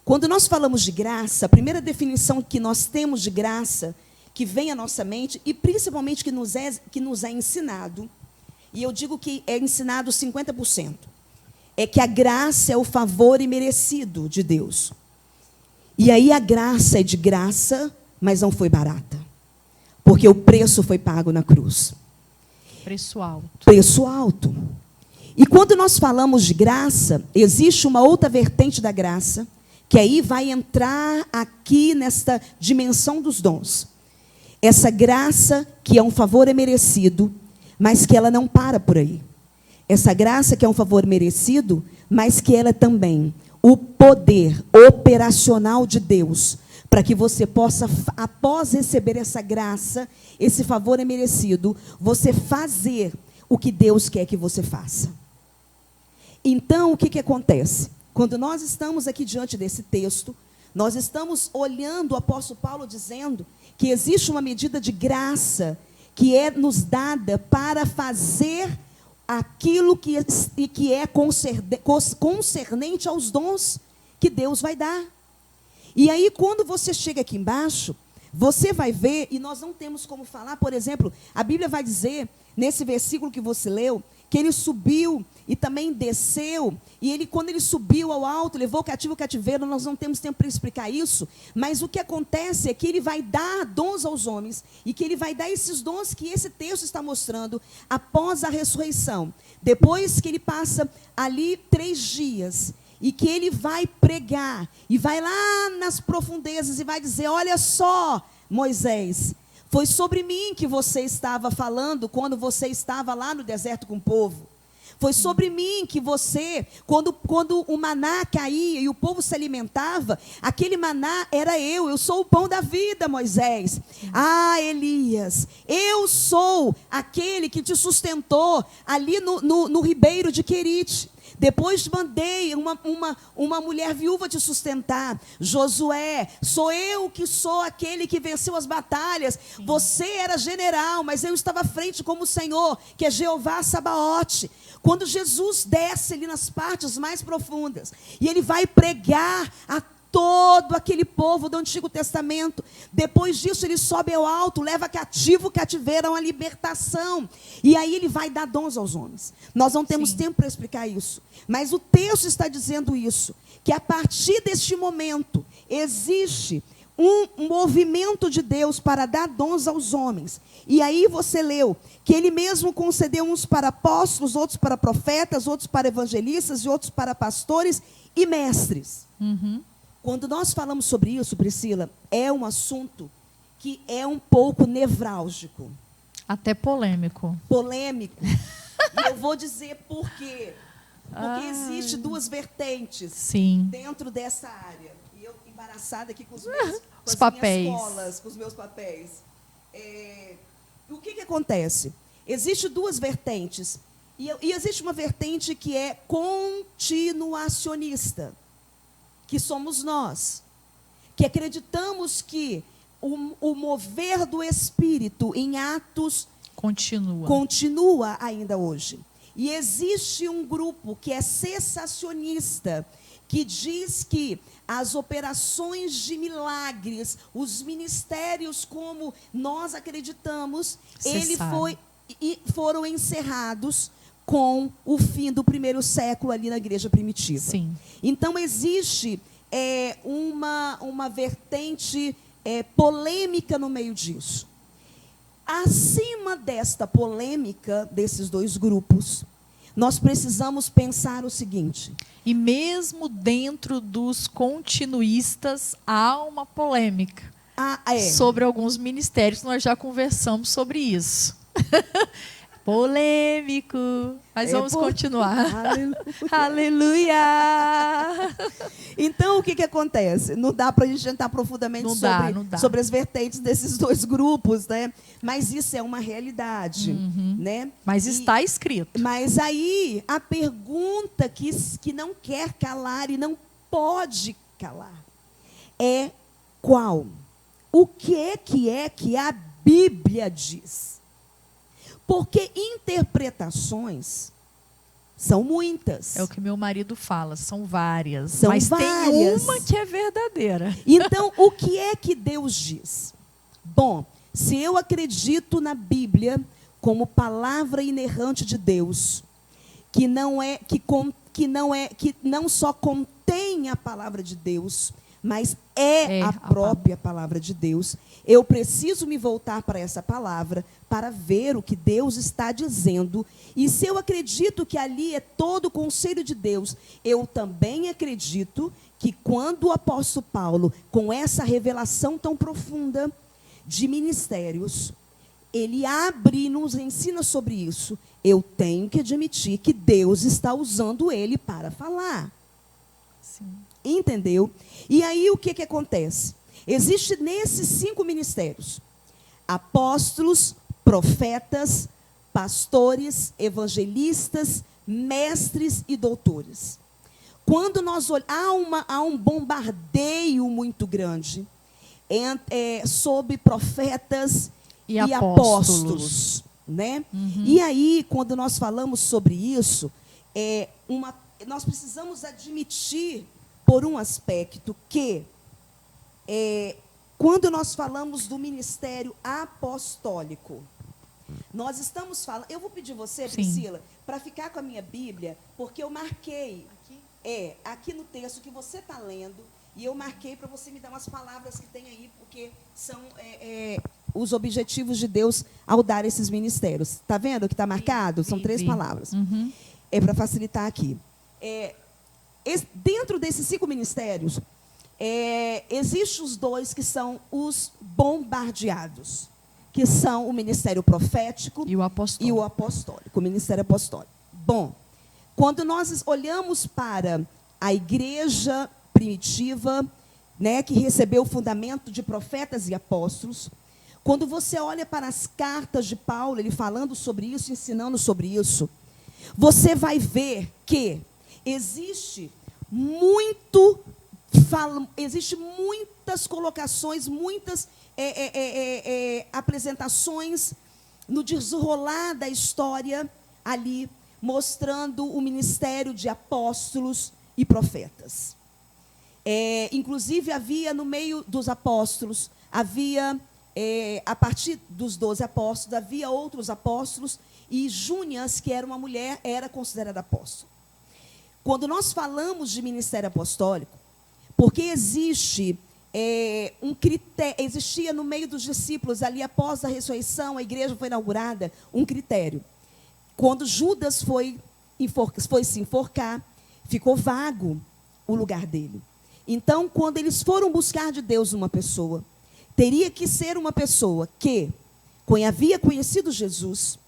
Quando nós falamos de graça, a primeira definição que nós temos de graça, que vem à nossa mente, e principalmente que nos é ensinado, e eu digo que é ensinado 50%, é que a graça é o favor imerecido de Deus. E aí a graça é de graça, mas não foi barata. Porque o preço foi pago na cruz. Preço alto. Preço alto. E quando nós falamos de graça, existe uma outra vertente da graça, que aí vai entrar aqui nesta dimensão dos dons. Essa graça que é um favor merecido, mas que ela não para por aí. Essa graça que é um favor merecido, mas que ela é também o poder operacional de Deus, para que você possa, após receber essa graça, esse favor é merecido, você fazer o que Deus quer que você faça. Então, o que acontece? Quando nós estamos aqui diante desse texto, nós estamos olhando o apóstolo Paulo dizendo que existe uma medida de graça que é nos dada para fazer aquilo que é concernente aos dons que Deus vai dar. E aí, quando você chega aqui embaixo, Você vai ver, e nós não temos como falar, por exemplo, a Bíblia vai dizer, nesse versículo que você leu, que ele subiu e também desceu, e ele, quando ele subiu ao alto, levou o cativo o cativeiro, nós não temos tempo para explicar isso, mas o que acontece é que ele vai dar dons aos homens, e que ele vai dar esses dons que esse texto está mostrando após a ressurreição. Depois que ele passa ali 3 dias, e que ele vai pregar, e vai lá nas profundezas, e vai dizer, olha só, Moisés, foi sobre mim que você estava falando, quando você estava lá no deserto com o povo. Foi sobre mim que você, quando o maná caía e o povo se alimentava, aquele maná era eu sou o pão da vida, Moisés. Ah, Elias, eu sou aquele que te sustentou ali no ribeiro de Querite. Depois mandei uma mulher viúva te sustentar. Josué, sou eu que sou aquele que venceu as batalhas. Você era general, mas eu estava à frente como o Senhor, que é Jeová Sabaote. Quando Jesus desce ali nas partes mais profundas, e ele vai pregar a todo aquele povo do Antigo Testamento. Depois disso ele sobe ao alto, leva cativo o cativeiro a uma libertação, e aí ele vai dar dons aos homens. Nós não temos tempo para explicar isso, mas o texto está dizendo isso, que a partir deste momento existe um movimento de Deus para dar dons aos homens. E aí você leu que ele mesmo concedeu uns para apóstolos, outros para profetas, outros para evangelistas e outros para pastores e mestres. Quando nós falamos sobre isso, Priscila, é um assunto que é um pouco nevrálgico. Até polêmico. Polêmico. E eu vou dizer por quê. Porque existe 2 vertentes dentro dessa área. E eu embaraçada aqui com os meus os papéis. Minhas colas, com os meus papéis. O que acontece? Existem 2 vertentes. E existe uma vertente que é continuacionista, que somos nós, que acreditamos que o mover do Espírito em Atos continua ainda hoje. E existe um grupo que é cessacionista, que diz que as operações de milagres, os ministérios como nós acreditamos, foram encerrados com o fim do 1º século ali na igreja primitiva. Sim. Então existe uma vertente polêmica no meio disso. Acima desta polêmica, desses 2 grupos, nós precisamos pensar o seguinte. E mesmo dentro dos continuistas, há uma polêmica sobre alguns ministérios. Nós já conversamos sobre isso. Polêmico. Mas vamos continuar. Aleluia. Então, o que acontece? Não dá para a gente entrar profundamente sobre as vertentes desses 2 grupos, né? Mas isso é uma realidade, né? Mas está escrito. Mas aí, a pergunta que não quer calar e não pode calar é qual? O que é que a Bíblia diz? Porque interpretações são muitas. É o que meu marido fala, são várias. Mas tem uma que é verdadeira. Então, o que é que Deus diz? Bom, se eu acredito na Bíblia como palavra inerrante de Deus, que não só contém a palavra de Deus, mas é a própria palavra de Deus, eu preciso me voltar para essa palavra para ver o que Deus está dizendo. E se eu acredito que ali é todo o conselho de Deus, eu também acredito que quando o apóstolo Paulo, com essa revelação tão profunda de ministérios, ele abre e nos ensina sobre isso, eu tenho que admitir que Deus está usando ele para falar. Sim. Entendeu? E aí o que acontece? Existe nesses 5 ministérios: apóstolos, profetas, pastores, evangelistas, mestres e doutores. Quando nós olhamos, há um bombardeio muito grande sobre profetas e apóstolos, né? E aí, quando nós falamos sobre isso, nós precisamos admitir, por um aspecto, que quando nós falamos do ministério apostólico, nós estamos falando... Eu vou pedir você, Priscila, para ficar com a minha Bíblia, porque eu marquei aqui no texto que você está lendo, e eu marquei para você me dar umas palavras que tem aí, porque são os objetivos de Deus ao dar esses ministérios. Está vendo que está marcado? São 3 palavras. Uhum. É para facilitar aqui. Dentro desses 5 ministérios, existem os 2 que são os bombardeados, que são o ministério profético e o apostólico, o ministério apostólico. Bom, quando nós olhamos para a igreja primitiva, né, que recebeu o fundamento de profetas e apóstolos, quando você olha para as cartas de Paulo, ele falando sobre isso, ensinando sobre isso, você vai ver que existe muitas colocações, muitas apresentações no desenrolar da história ali, mostrando o ministério de apóstolos e profetas. Inclusive, havia no meio dos apóstolos, a partir dos 12 apóstolos, havia outros apóstolos, e Júnias, que era uma mulher, era considerada apóstolo. Quando nós falamos de ministério apostólico, porque existia no meio dos discípulos, ali após a ressurreição, a igreja foi inaugurada, um critério. Quando Judas foi se enforcar, ficou vago o lugar dele. Então, quando eles foram buscar de Deus uma pessoa, teria que ser uma pessoa que havia conhecido Jesus,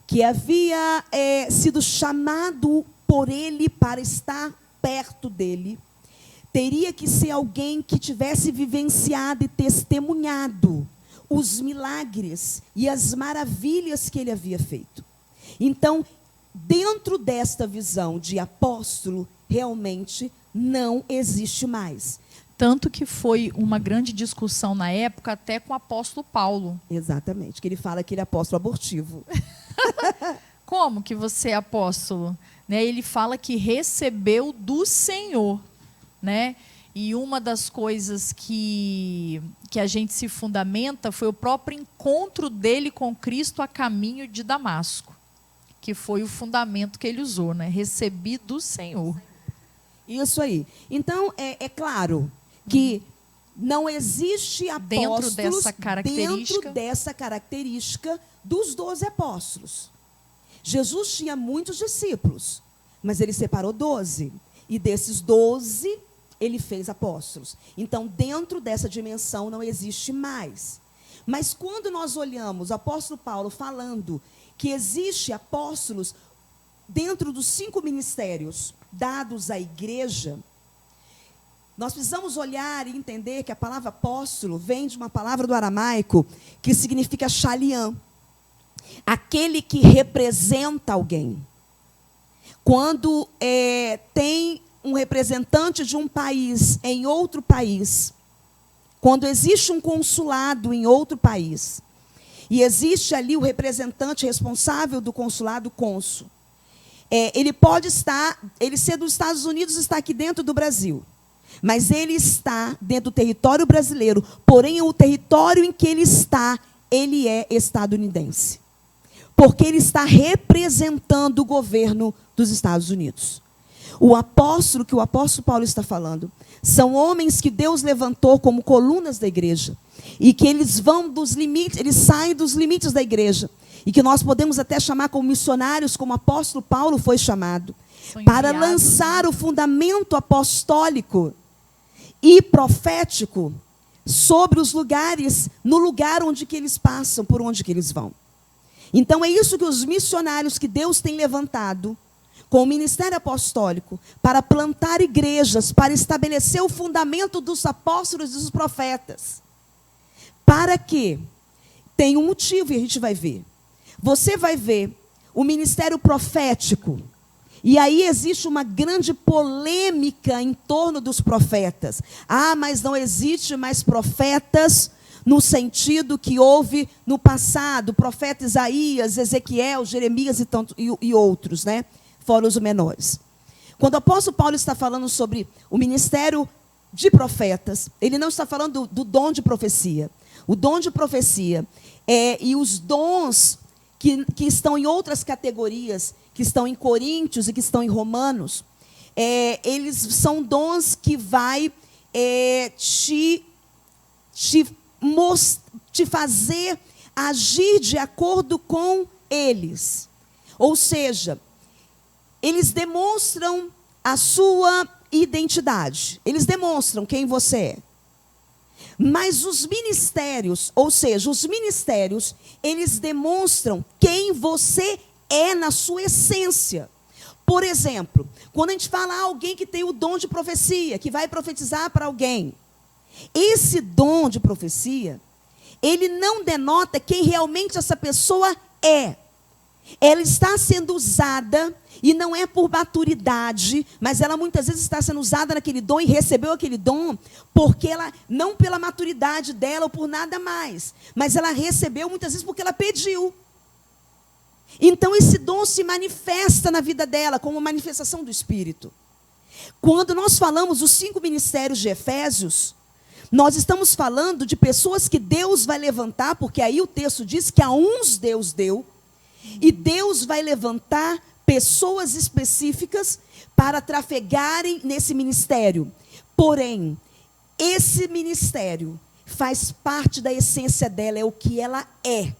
que havia sido chamado por ele para estar perto dele, teria que ser alguém que tivesse vivenciado e testemunhado os milagres e as maravilhas que ele havia feito. Então, dentro desta visão de apóstolo, realmente não existe mais. Tanto que foi uma grande discussão na época, até com o apóstolo Paulo. Exatamente, que ele fala que ele é apóstolo abortivo. Como que você é apóstolo? Né? Ele fala que recebeu do Senhor, né? E uma das coisas que a gente se fundamenta foi o próprio encontro dele com Cristo a caminho de Damasco, que foi o fundamento que ele usou, né? Recebi do Senhor. Isso aí. Então, é claro que não existe apóstolos dentro dessa característica dos 12 apóstolos. Jesus tinha muitos discípulos, mas ele separou 12. E desses 12, ele fez apóstolos. Então, dentro dessa dimensão, não existe mais. Mas quando nós olhamos o apóstolo Paulo falando que existe apóstolos dentro dos 5 ministérios dados à igreja, nós precisamos olhar e entender que a palavra apóstolo vem de uma palavra do aramaico que significa shalian, aquele que representa alguém. Quando tem um representante de um país em outro país, quando existe um consulado em outro país, e existe ali o representante responsável do consulado, cônsul, ele pode ser dos Estados Unidos, está aqui dentro do Brasil, mas ele está dentro do território brasileiro, porém o território em que ele está, ele é estadunidense, porque ele está representando o governo dos Estados Unidos. O apóstolo que o apóstolo Paulo está falando são homens que Deus levantou como colunas da igreja e que eles vão dos limites, eles saem dos limites da igreja e que nós podemos até chamar como missionários, como o apóstolo Paulo foi chamado, para lançar o fundamento apostólico e profético sobre os lugares, no lugar onde que eles passam, por onde que eles vão. Então é isso que os missionários que Deus tem levantado com o ministério apostólico, para plantar igrejas, para estabelecer o fundamento dos apóstolos e dos profetas. Para que tem um motivo, e a gente vai ver. Você vai ver o ministério profético, e aí existe uma grande polêmica em torno dos profetas. Ah, mas não existe mais profetas no sentido que houve no passado, o profeta Isaías, Ezequiel, Jeremias e outros, né? Fora os menores. Quando o apóstolo Paulo está falando sobre o ministério de profetas. Ele não está falando do dom de profecia. O dom de profecia e os dons que estão em outras categorias, que estão em Coríntios e que estão em Romanos, eles são dons que vai te fazer agir de acordo com eles. Ou seja, eles demonstram a sua identidade. Eles demonstram quem você é. Mas os ministérios, ou seja, os ministérios, eles demonstram quem você é na sua essência. Por exemplo, quando a gente fala alguém que tem o dom de profecia, que vai profetizar para alguém, esse dom de profecia, ele não denota quem realmente essa pessoa é. Ela está sendo usada, e não é por maturidade, mas ela muitas vezes está sendo usada naquele dom e recebeu aquele dom, porque ela, não pela maturidade dela ou por nada mais, mas ela recebeu muitas vezes porque ela pediu. Então esse dom se manifesta na vida dela como manifestação do Espírito. Quando nós falamos dos 5 ministérios de Efésios, nós estamos falando de pessoas que Deus vai levantar, porque aí o texto diz que a uns Deus deu, e Deus vai levantar pessoas específicas para trafegarem nesse ministério. Porém, esse ministério faz parte da essência dela, é o que ela é.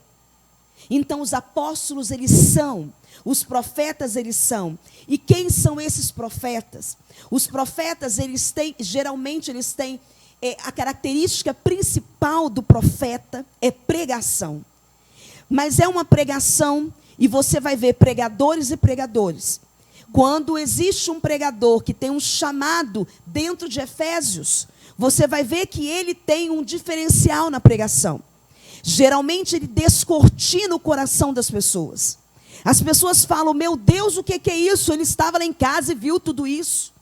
Então, os apóstolos, eles são. Os profetas, eles são. E quem são esses profetas? Os profetas, geralmente, eles têm a característica principal do profeta é pregação. Mas é uma pregação, e você vai ver pregadores e pregadores. Quando existe um pregador que tem um chamado dentro de Efésios, você vai ver que ele tem um diferencial na pregação. Geralmente ele descortina o coração das pessoas. As pessoas falam, meu Deus, o que é isso? Ele estava lá em casa e viu tudo isso.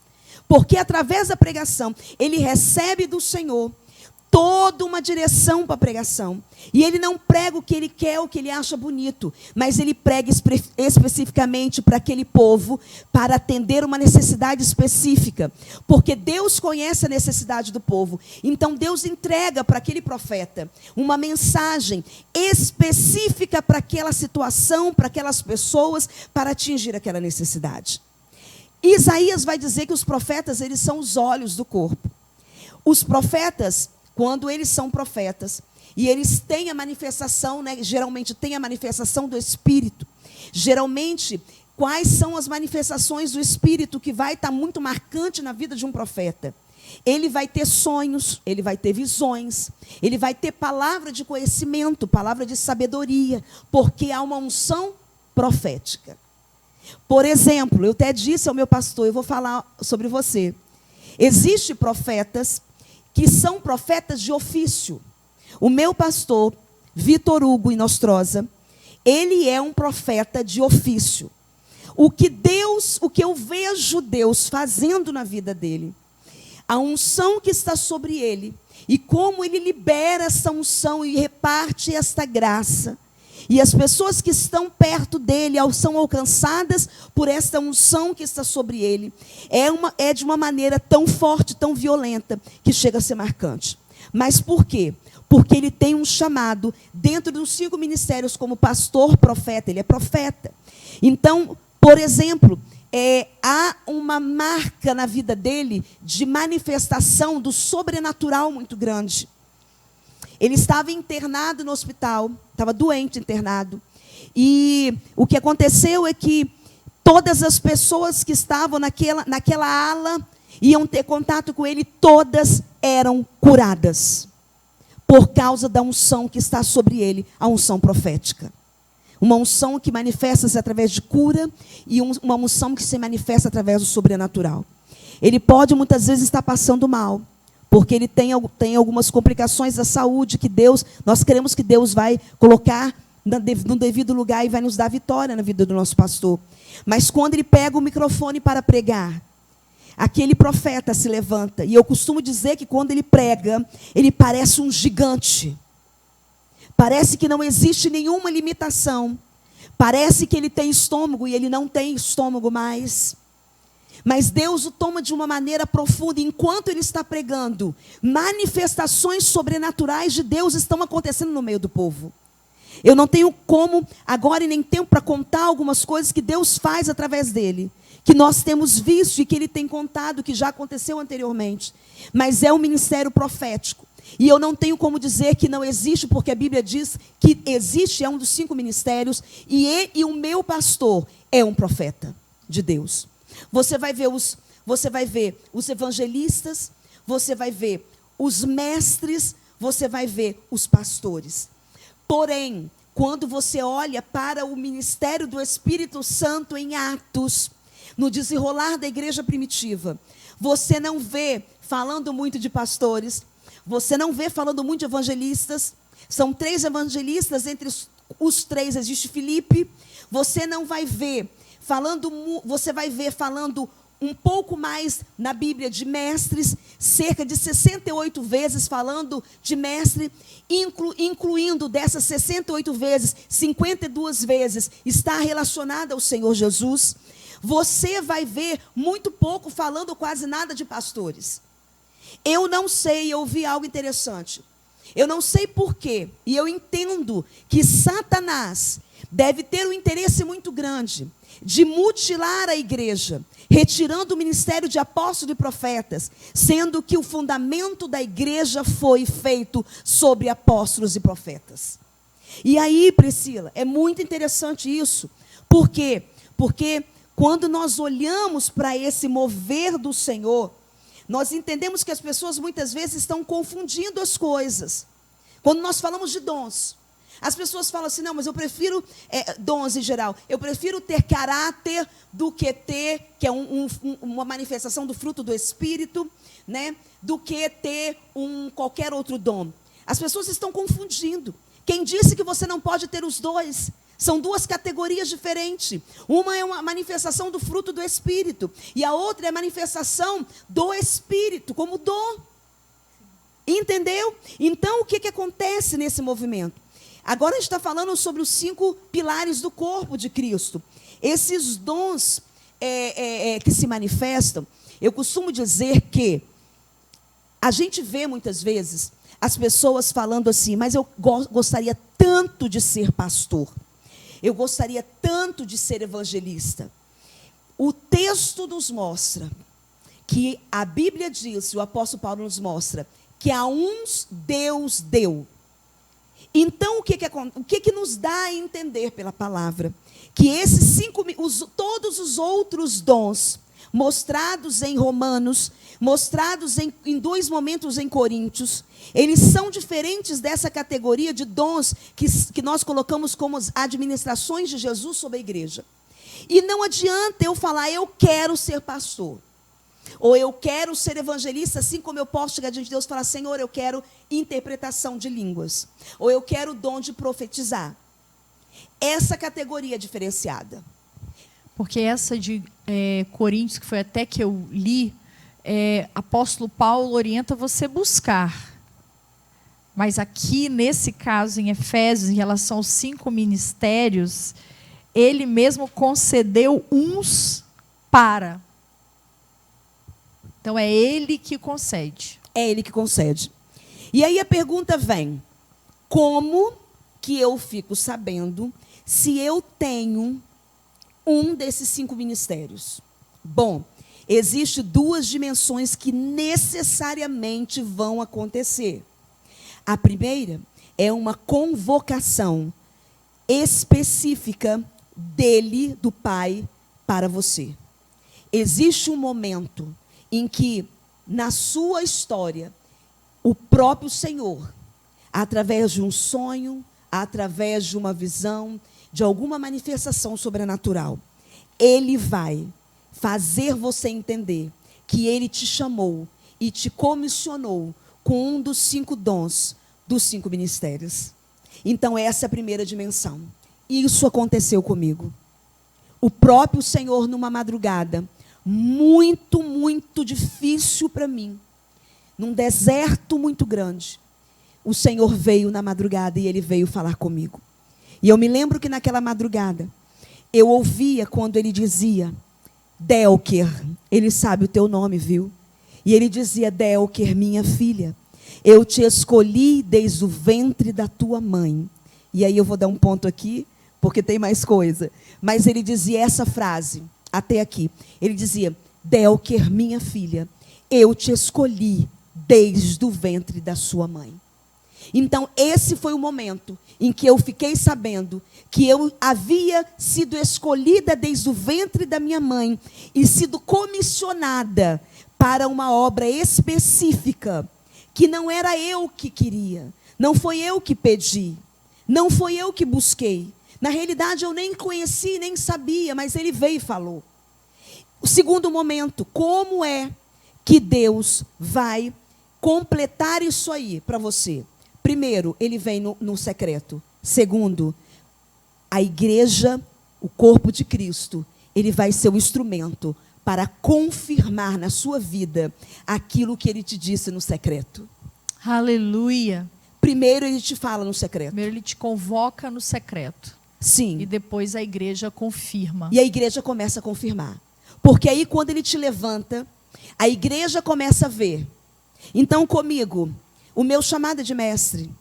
Porque através da pregação, ele recebe do Senhor toda uma direção para a pregação. E ele não prega o que ele quer, o que ele acha bonito, mas ele prega especificamente para aquele povo, para atender uma necessidade específica. Porque Deus conhece a necessidade do povo. Então Deus entrega para aquele profeta uma mensagem específica para aquela situação, para aquelas pessoas, para atingir aquela necessidade. Isaías vai dizer que os profetas, eles são os olhos do corpo. Os profetas, quando eles são profetas, e eles têm a manifestação, né, geralmente tem a manifestação do Espírito. Geralmente, quais são as manifestações do Espírito que vai estar muito marcante na vida de um profeta? Ele vai ter sonhos, ele vai ter visões, ele vai ter palavra de conhecimento, palavra de sabedoria, porque há uma unção profética. Por exemplo, eu até disse ao meu pastor, eu vou falar sobre você. Existem profetas que são profetas de ofício. O meu pastor, Vitor Hugo Inostrosa, ele é um profeta de ofício. O que eu vejo Deus fazendo na vida dele, a unção que está sobre ele, e como ele libera essa unção e reparte esta graça, e as pessoas que estão perto dele são alcançadas por esta unção que está sobre ele. É de uma maneira tão forte, tão violenta, que chega a ser marcante. Mas por quê? Porque ele tem um chamado dentro dos 5 ministérios como pastor, profeta. Ele é profeta. Então, por exemplo, há uma marca na vida dele de manifestação do sobrenatural muito grande. Ele estava internado no hospital, estava doente, internado. E o que aconteceu é que todas as pessoas que estavam naquela ala iam ter contato com ele, todas eram curadas. Por causa da unção que está sobre ele, a unção profética. Uma unção que manifesta-se através de cura e uma unção que se manifesta através do sobrenatural. Ele pode muitas vezes estar passando mal, porque ele tem algumas complicações da saúde que nós queremos que Deus vai colocar no devido lugar e vai nos dar vitória na vida do nosso pastor. Mas quando ele pega o microfone para pregar, aquele profeta se levanta. E eu costumo dizer que quando ele prega, ele parece um gigante. Parece que não existe nenhuma limitação. Parece que ele tem estômago e ele não tem estômago mais. Mas Deus o toma de uma maneira profunda. Enquanto ele está pregando, manifestações sobrenaturais de Deus estão acontecendo no meio do povo. Eu não tenho como agora e nem tempo para contar algumas coisas que Deus faz através dele, que nós temos visto e que ele tem contado, que já aconteceu anteriormente. Mas é um ministério profético. E eu não tenho como dizer que não existe, porque a Bíblia diz que existe, é um dos 5 ministérios, e o meu pastor é um profeta de Deus. Você vai ver os evangelistas, você vai ver os mestres, você vai ver os pastores. Porém, quando você olha para o ministério do Espírito Santo em Atos, no desenrolar da igreja primitiva, você não vê falando muito de pastores, você não vê falando muito de evangelistas. São 3 evangelistas, entre os 3 existe Filipe. Você não vai ver falando, você vai ver falando um pouco mais na Bíblia de mestres, cerca de 68 vezes falando de mestre, incluindo dessas 68 vezes, 52 vezes está relacionada ao Senhor Jesus. Você vai ver muito pouco falando quase nada de pastores. Eu não sei, eu vi algo interessante. Eu não sei porquê, e eu entendo que Satanás deve ter um interesse muito grande de mutilar a igreja, retirando o ministério de apóstolos e profetas, sendo que o fundamento da igreja foi feito sobre apóstolos e profetas. E aí, Priscila, é muito interessante isso. Por quê? Porque quando nós olhamos para esse mover do Senhor, nós entendemos que as pessoas muitas vezes estão confundindo as coisas. Quando nós falamos de dons, as pessoas falam assim, não, mas eu prefiro dons em geral, eu prefiro ter caráter do que ter, que é uma manifestação do fruto do Espírito, né, do que ter qualquer outro dom. As pessoas estão confundindo. Quem disse que você não pode ter os dois? São 2 categorias diferentes. Uma é uma manifestação do fruto do Espírito, e a outra é a manifestação do Espírito como dom. Entendeu? Então, o que acontece nesse movimento? Agora a gente está falando sobre os 5 pilares do corpo de Cristo. Esses dons que se manifestam, eu costumo dizer que a gente vê muitas vezes as pessoas falando assim, mas eu gostaria tanto de ser pastor. Eu gostaria tanto de ser evangelista. O texto nos mostra que a Bíblia diz, o apóstolo Paulo nos mostra, que a uns Deus deu. Então, o que nos dá a entender pela palavra? Que esses todos os outros dons, mostrados em Romanos, mostrados em 2 momentos em Coríntios, eles são diferentes dessa categoria de dons que nós colocamos como as administrações de Jesus sobre a igreja. E não adianta eu falar, eu quero ser pastor, ou eu quero ser evangelista, assim como eu posso chegar diante de Deus e falar, Senhor, eu quero interpretação de línguas, ou eu quero o dom de profetizar. Essa categoria é diferenciada. Porque essa de Coríntios, que foi até que eu li, apóstolo Paulo orienta você buscar. Mas aqui, nesse caso, em Efésios, em relação aos 5 ministérios, ele mesmo concedeu uns para. Então, é ele que concede. É ele que concede. E aí a pergunta vem, como que eu fico sabendo se eu tenho um desses 5 ministérios? Bom, existem 2 dimensões que necessariamente vão acontecer. A primeira é uma convocação específica dele, do Pai, para você. Existe um momento em que, na sua história, o próprio Senhor, através de um sonho, através de uma visão, de alguma manifestação sobrenatural, ele vai fazer você entender que ele te chamou e te comissionou com um dos 5 dons dos 5 ministérios. Então, essa é a primeira dimensão. Isso aconteceu comigo. O próprio Senhor, numa madrugada, muito, muito difícil para mim, num deserto muito grande, o Senhor veio na madrugada e ele veio falar comigo. E eu me lembro que naquela madrugada, eu ouvia quando ele dizia, Delker, ele sabe o teu nome, viu? E ele dizia: Delker, minha filha, eu te escolhi desde o ventre da tua mãe. E aí eu vou dar um ponto aqui, porque tem mais coisa. Mas ele dizia essa frase, até aqui. Ele dizia: Delker, minha filha, eu te escolhi desde o ventre da sua mãe. Então, esse foi o momento em que eu fiquei sabendo que eu havia sido escolhida desde o ventre da minha mãe e sido comissionada para uma obra específica, que não era eu que queria, não foi eu que pedi, não foi eu que busquei. Na realidade, eu nem conheci, nem sabia, mas ele veio e falou. O segundo momento, como é que Deus vai completar isso aí para você? Primeiro, ele vem no secreto. Segundo, a igreja, o corpo de Cristo, ele vai ser o instrumento para confirmar na sua vida aquilo que ele te disse no secreto. Aleluia. Primeiro ele te fala no secreto. Primeiro ele te convoca no secreto. Sim. E depois a igreja confirma. E a igreja começa a confirmar. Porque aí quando ele te levanta, a igreja começa a ver. Então comigo, o meu chamado é de mestre.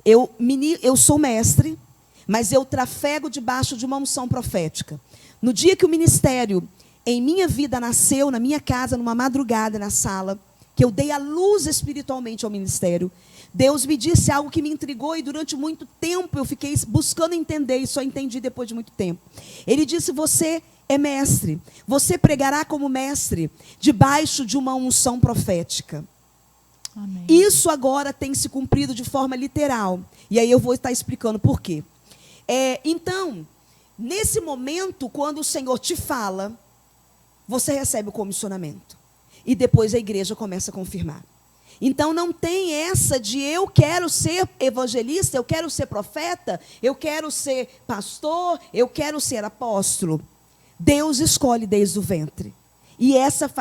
Eu sou mestre, mas eu trafego debaixo de uma unção profética. No dia que o ministério em minha vida nasceu, na minha casa, numa madrugada, na sala, que eu dei a luz espiritualmente ao ministério, Deus me disse algo que me intrigou e durante muito tempo eu fiquei buscando entender e só entendi depois de muito tempo. Ele disse: você é mestre, você pregará como mestre, debaixo de uma unção profética. Amém. Isso agora tem se cumprido de forma literal. E aí eu vou estar explicando por quê. Então, nesse momento, quando o Senhor te fala, você recebe o comissionamento. E depois a igreja começa a confirmar. Então, não tem essa de eu quero ser evangelista, eu quero ser profeta, eu quero ser pastor, eu quero ser apóstolo. Deus escolhe desde o ventre. E essa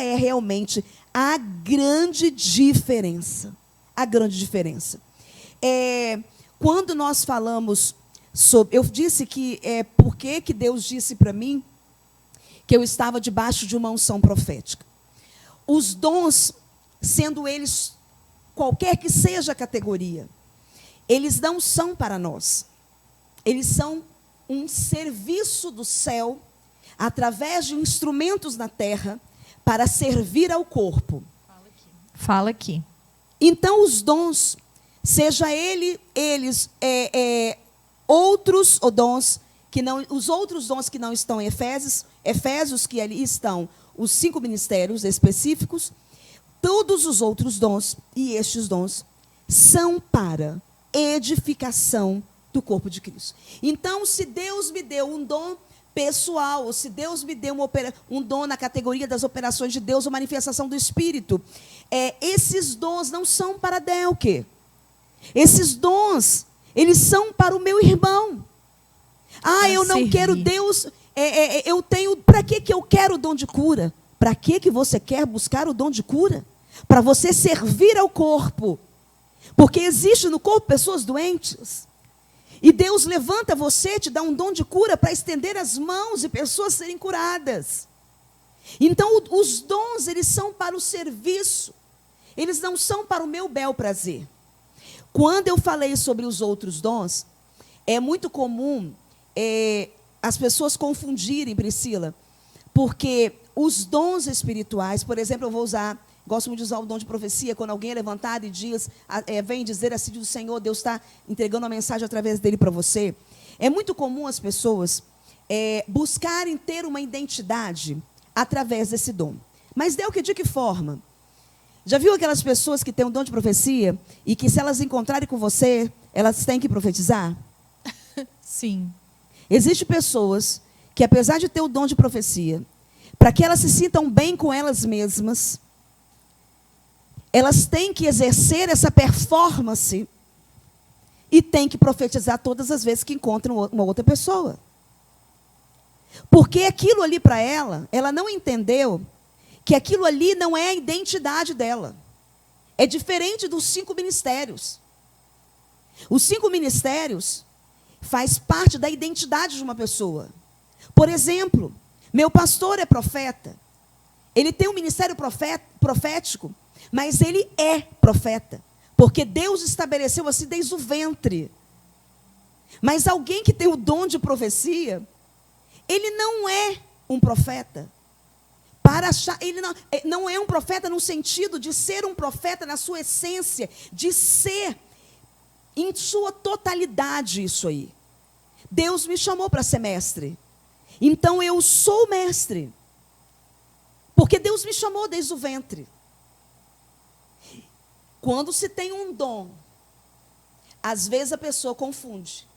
é realmente a grande diferença. A grande diferença. Quando nós falamos sobre... Eu disse que... Por que Deus disse para mim que eu estava debaixo de uma unção profética? Os dons, sendo eles qualquer que seja a categoria, eles não são para nós. Eles são um serviço do céu, através de instrumentos na terra, para servir ao corpo. Fala aqui. Então, os dons, seja eles outros dons, os outros dons que não estão em Efésios, que ali estão os 5 ministérios específicos, todos os outros dons, e estes dons, são para edificação do corpo de Cristo. Então, se Deus me deu um dom pessoal, ou se Deus me deu um dom na categoria das operações de Deus, ou manifestação do Espírito, esses dons não são para Delker. Esses dons, eles são para o meu irmão. Eu não servir. Quero Deus, eu tenho, para que eu quero o dom de cura? Para que você quer buscar o dom de cura? Para você servir ao corpo. Porque existe no corpo pessoas doentes. E Deus levanta você, te dá um dom de cura para estender as mãos e pessoas serem curadas. Então, os dons, eles são para o serviço. Eles não são para o meu bel prazer. Quando eu falei sobre os outros dons, é muito comum as pessoas confundirem, Priscila, porque os dons espirituais, por exemplo, gosto muito de usar o dom de profecia, quando alguém é levantado e vem dizer assim do Senhor, Deus está entregando a mensagem através dele para você. É muito comum as pessoas buscarem ter uma identidade através desse dom. Mas de que forma? Já viu aquelas pessoas que têm um dom de profecia e que se elas encontrarem com você, elas têm que profetizar? Sim. Existem pessoas que, apesar de ter o dom de profecia, para que elas se sintam bem com elas mesmas, elas têm que exercer essa performance e têm que profetizar todas as vezes que encontram uma outra pessoa. Porque aquilo ali para ela não entendeu que aquilo ali não é a identidade dela. É diferente dos 5 ministérios. Os 5 ministérios faz parte da identidade de uma pessoa. Por exemplo, Meu pastor é profeta. Ele tem um ministério profético, mas ele é profeta. Porque Deus estabeleceu assim desde o ventre. Mas alguém que tem o dom de profecia, ele não é um profeta. Ele não é um profeta no sentido de ser um profeta na sua essência, de ser em sua totalidade isso aí. Deus me chamou para ser mestre. Então eu sou mestre. Porque Deus me chamou desde o ventre. Quando se tem um dom, às vezes a pessoa confunde.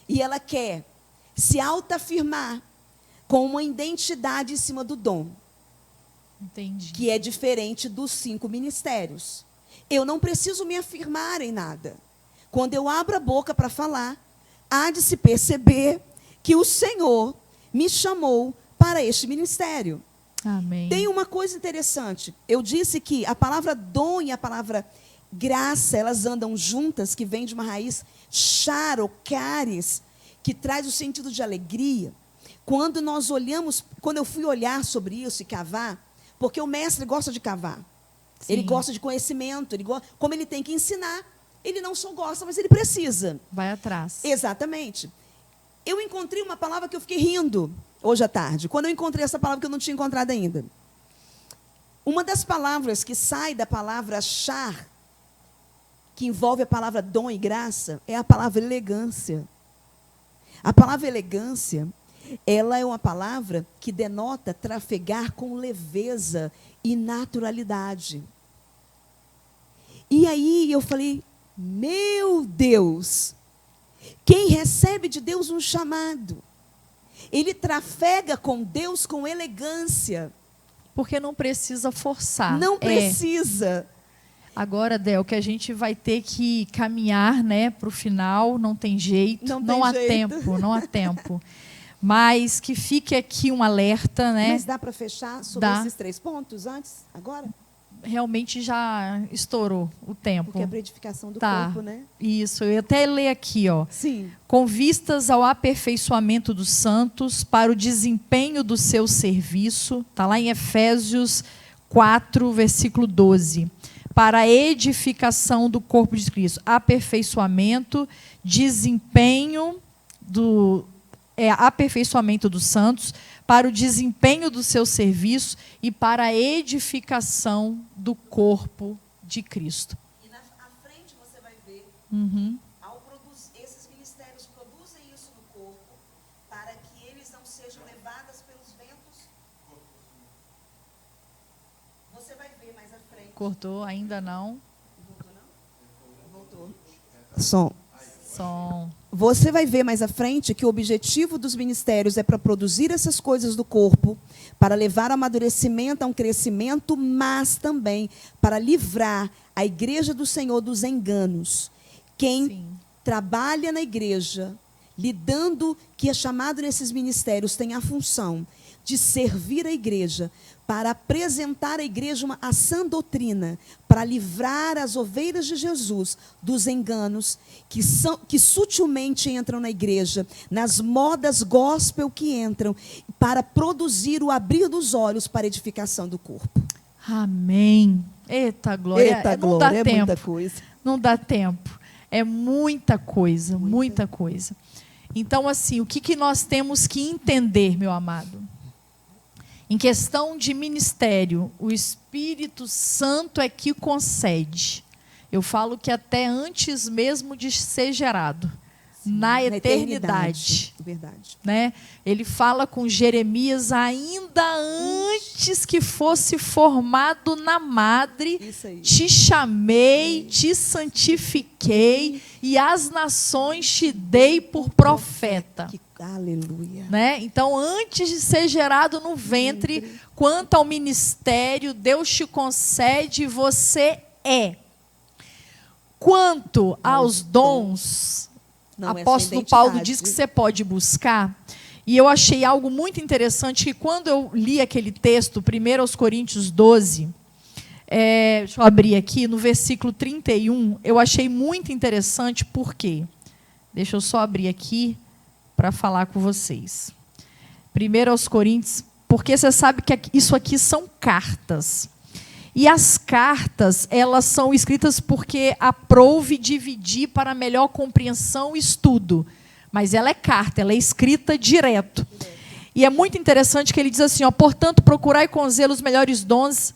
E ela quer se autoafirmar com uma identidade em cima do dom. Entendi. Que é diferente dos 5 ministérios. Eu não preciso me afirmar em nada. Quando eu abro a boca para falar, há de se perceber que o Senhor me chamou para este ministério. Amém. Tem uma coisa interessante. Eu disse que a palavra dom e a palavra graça, elas andam juntas, que vem de uma raiz char ou caris, que traz o sentido de alegria. Quando nós olhamos, quando eu fui olhar sobre isso e cavar, porque o mestre gosta de cavar. Sim. Ele gosta de conhecimento, como ele tem que ensinar, ele não só gosta, mas ele precisa. Vai atrás. Exatamente. Eu encontrei uma palavra que eu fiquei rindo hoje à tarde, quando eu encontrei essa palavra que eu não tinha encontrado ainda. Uma das palavras que sai da palavra char, que envolve a palavra dom e graça, é a palavra elegância. A palavra elegância, ela é uma palavra que denota trafegar com leveza e naturalidade. E aí eu falei, meu Deus, quem recebe de Deus um chamado, ele trafega com Deus com elegância. Porque não precisa forçar. Não precisa. Agora, Del, que a gente vai ter que caminhar, né, para o final, não tem jeito, não há tempo, não há tempo. Mas que fique aqui um alerta, né? Mas dá para fechar sobre esses 3 pontos antes, agora? Realmente já estourou o tempo. Porque é para edificação do corpo, né? Isso, eu ia até ler aqui, ó. Sim. Com vistas ao aperfeiçoamento dos santos, para o desempenho do seu serviço, está lá em Efésios 4, versículo 12. Para a edificação do corpo de Cristo. Aperfeiçoamento, desempenho aperfeiçoamento dos santos, para o desempenho do seu serviço e para a edificação do corpo de Cristo. E à frente você vai ver, esses ministérios produzem isso no corpo, para que eles não sejam levados pelos ventos. Você vai ver mais à frente. Cortou? Ainda não. Voltou. Som. Você vai ver mais à frente que o objetivo dos ministérios é para produzir essas coisas do corpo, para levar ao amadurecimento, a um crescimento, mas também para livrar a igreja do Senhor dos enganos. Quem trabalha na igreja, lidando, que é chamado nesses ministérios, tem a função de servir a igreja, para apresentar à igreja a sã doutrina, para livrar as ovelhas de Jesus dos enganos que sutilmente entram na igreja, nas modas gospel que entram, para produzir o abrir dos olhos para a edificação do corpo. Amém. Eita glória. Eita não glória, dá tempo. muita coisa. Não dá tempo. É muita coisa, muita coisa. Então, assim, o que nós temos que entender, meu amado? Em questão de ministério, o Espírito Santo é que concede. Eu falo que até antes mesmo de ser gerado, na eternidade. Verdade. Né? Ele fala com Jeremias ainda antes que fosse formado na madre, te chamei, te santifiquei e as nações te dei por profeta. Aleluia. Né? Então, antes de ser gerado no ventre, quanto ao ministério, Deus te concede e você é. Quanto aos dons, apóstolo Paulo diz que você pode buscar. E eu achei algo muito interessante, que quando eu li aquele texto, 1 Coríntios 12, deixa eu abrir aqui, no versículo 31, eu achei muito interessante, por quê? Deixa eu só abrir aqui para falar com vocês. 1 aos Coríntios, porque você sabe que isso aqui são cartas. E as cartas, elas são escritas porque aprouve dividir para melhor compreensão e estudo. Mas ela é carta, ela é escrita direto. E é muito interessante que ele diz assim, ó, portanto, procurai com zelo os melhores dons,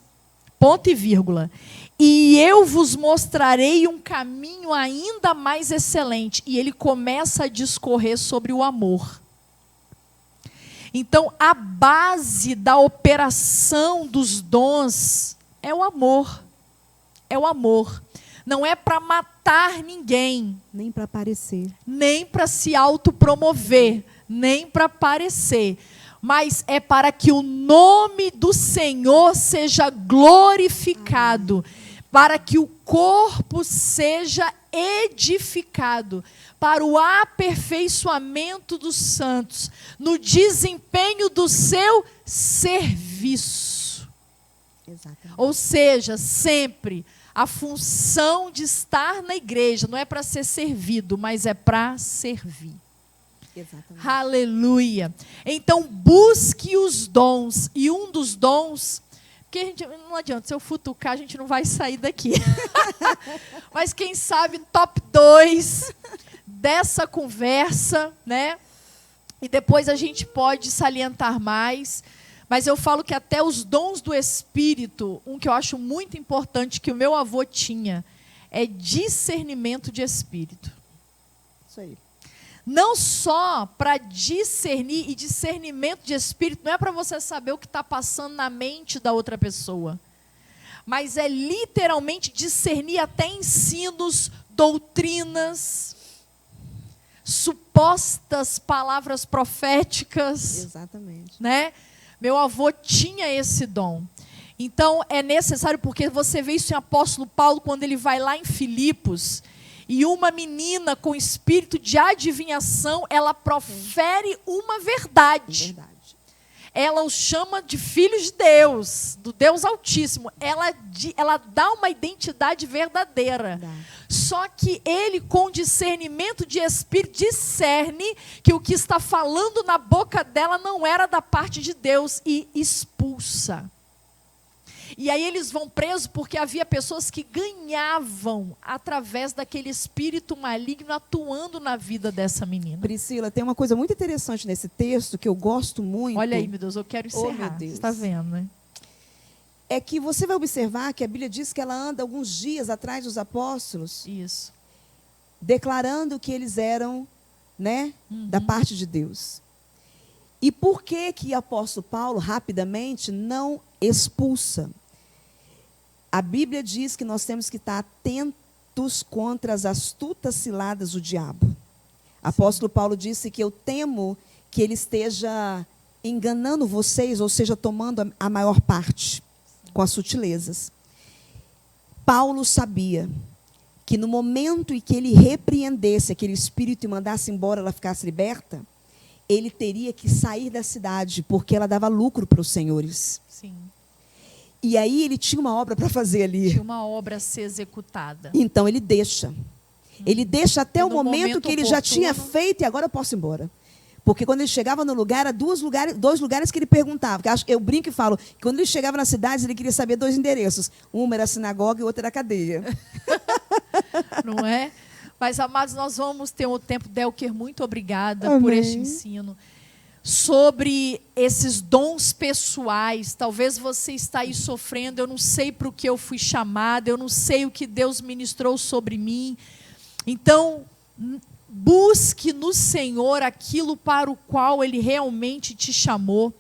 ponto e vírgula. E eu vos mostrarei um caminho ainda mais excelente. E ele começa a discorrer sobre o amor. Então, a base da operação dos dons é o amor. É o amor. Não é para matar ninguém. Nem para aparecer. Nem para se autopromover. Nem para aparecer. Mas é para que o nome do Senhor seja glorificado. Para que o corpo seja edificado. Para o aperfeiçoamento dos santos. No desempenho do seu serviço. Exatamente. Ou seja, sempre a função de estar na igreja não é para ser servido, mas é para servir. Exatamente. Aleluia. Então, busque os dons. E um dos dons, porque não adianta, se eu futucar, a gente não vai sair daqui. Mas quem sabe, top 2 dessa conversa, né? E depois a gente pode salientar mais. Mas eu falo que até os dons do Espírito, um que eu acho muito importante que o meu avô tinha, é discernimento de espírito. Isso aí. Não só para discernir, e discernimento de espírito não é para você saber o que está passando na mente da outra pessoa, mas é literalmente discernir até ensinos, doutrinas, supostas palavras proféticas. Exatamente. Né? Meu avô tinha esse dom. Então, é necessário, porque você vê isso em Apóstolo Paulo, quando ele vai lá em Filipos, e uma menina com espírito de adivinhação, ela profere uma verdade. Verdade. Ela os chama de filhos de Deus, do Deus Altíssimo. Ela dá uma identidade verdadeira. Verdade. Só que ele, com discernimento de espírito, discerne que o que está falando na boca dela não era da parte de Deus e expulsa. E aí eles vão presos porque havia pessoas que ganhavam através daquele espírito maligno atuando na vida dessa menina. Priscila, tem uma coisa muito interessante nesse texto que eu gosto muito. Olha aí, meu Deus, eu quero encerrar. Oh, meu Deus. Você está vendo, né? É que você vai observar que a Bíblia diz que ela anda alguns dias atrás dos apóstolos, Isso. declarando que eles eram, né, da parte de Deus. E por que que o apóstolo Paulo rapidamente não expulsa? A Bíblia diz que nós temos que estar atentos contra as astutas ciladas do diabo. Apóstolo Paulo disse que eu temo que ele esteja enganando vocês, ou seja, tomando a maior parte, com as sutilezas. Paulo sabia que no momento em que ele repreendesse aquele espírito e mandasse embora, ela ficasse liberta, ele teria que sair da cidade, porque ela dava lucro para os senhores. Sim. E aí ele tinha uma obra para fazer ali. Tinha uma obra a ser executada. Então ele deixa. Ele deixa até o momento que ele já tinha oportuno. feito e agora eu posso ir embora. Porque quando ele chegava no lugar, era dois lugares que ele perguntava. Eu brinco e falo que quando ele chegava nas cidades, ele queria saber 2 endereços. Uma era a sinagoga e outra era a cadeia. Não é? Mas, amados, nós vamos ter um tempo. Delker, muito obrigada Amém. por este ensino. Sobre esses dons pessoais. Talvez você está aí sofrendo. Eu não sei para o que eu fui chamada. Eu não sei o que Deus ministrou sobre mim. Então, busque no Senhor aquilo para o qual Ele realmente te chamou.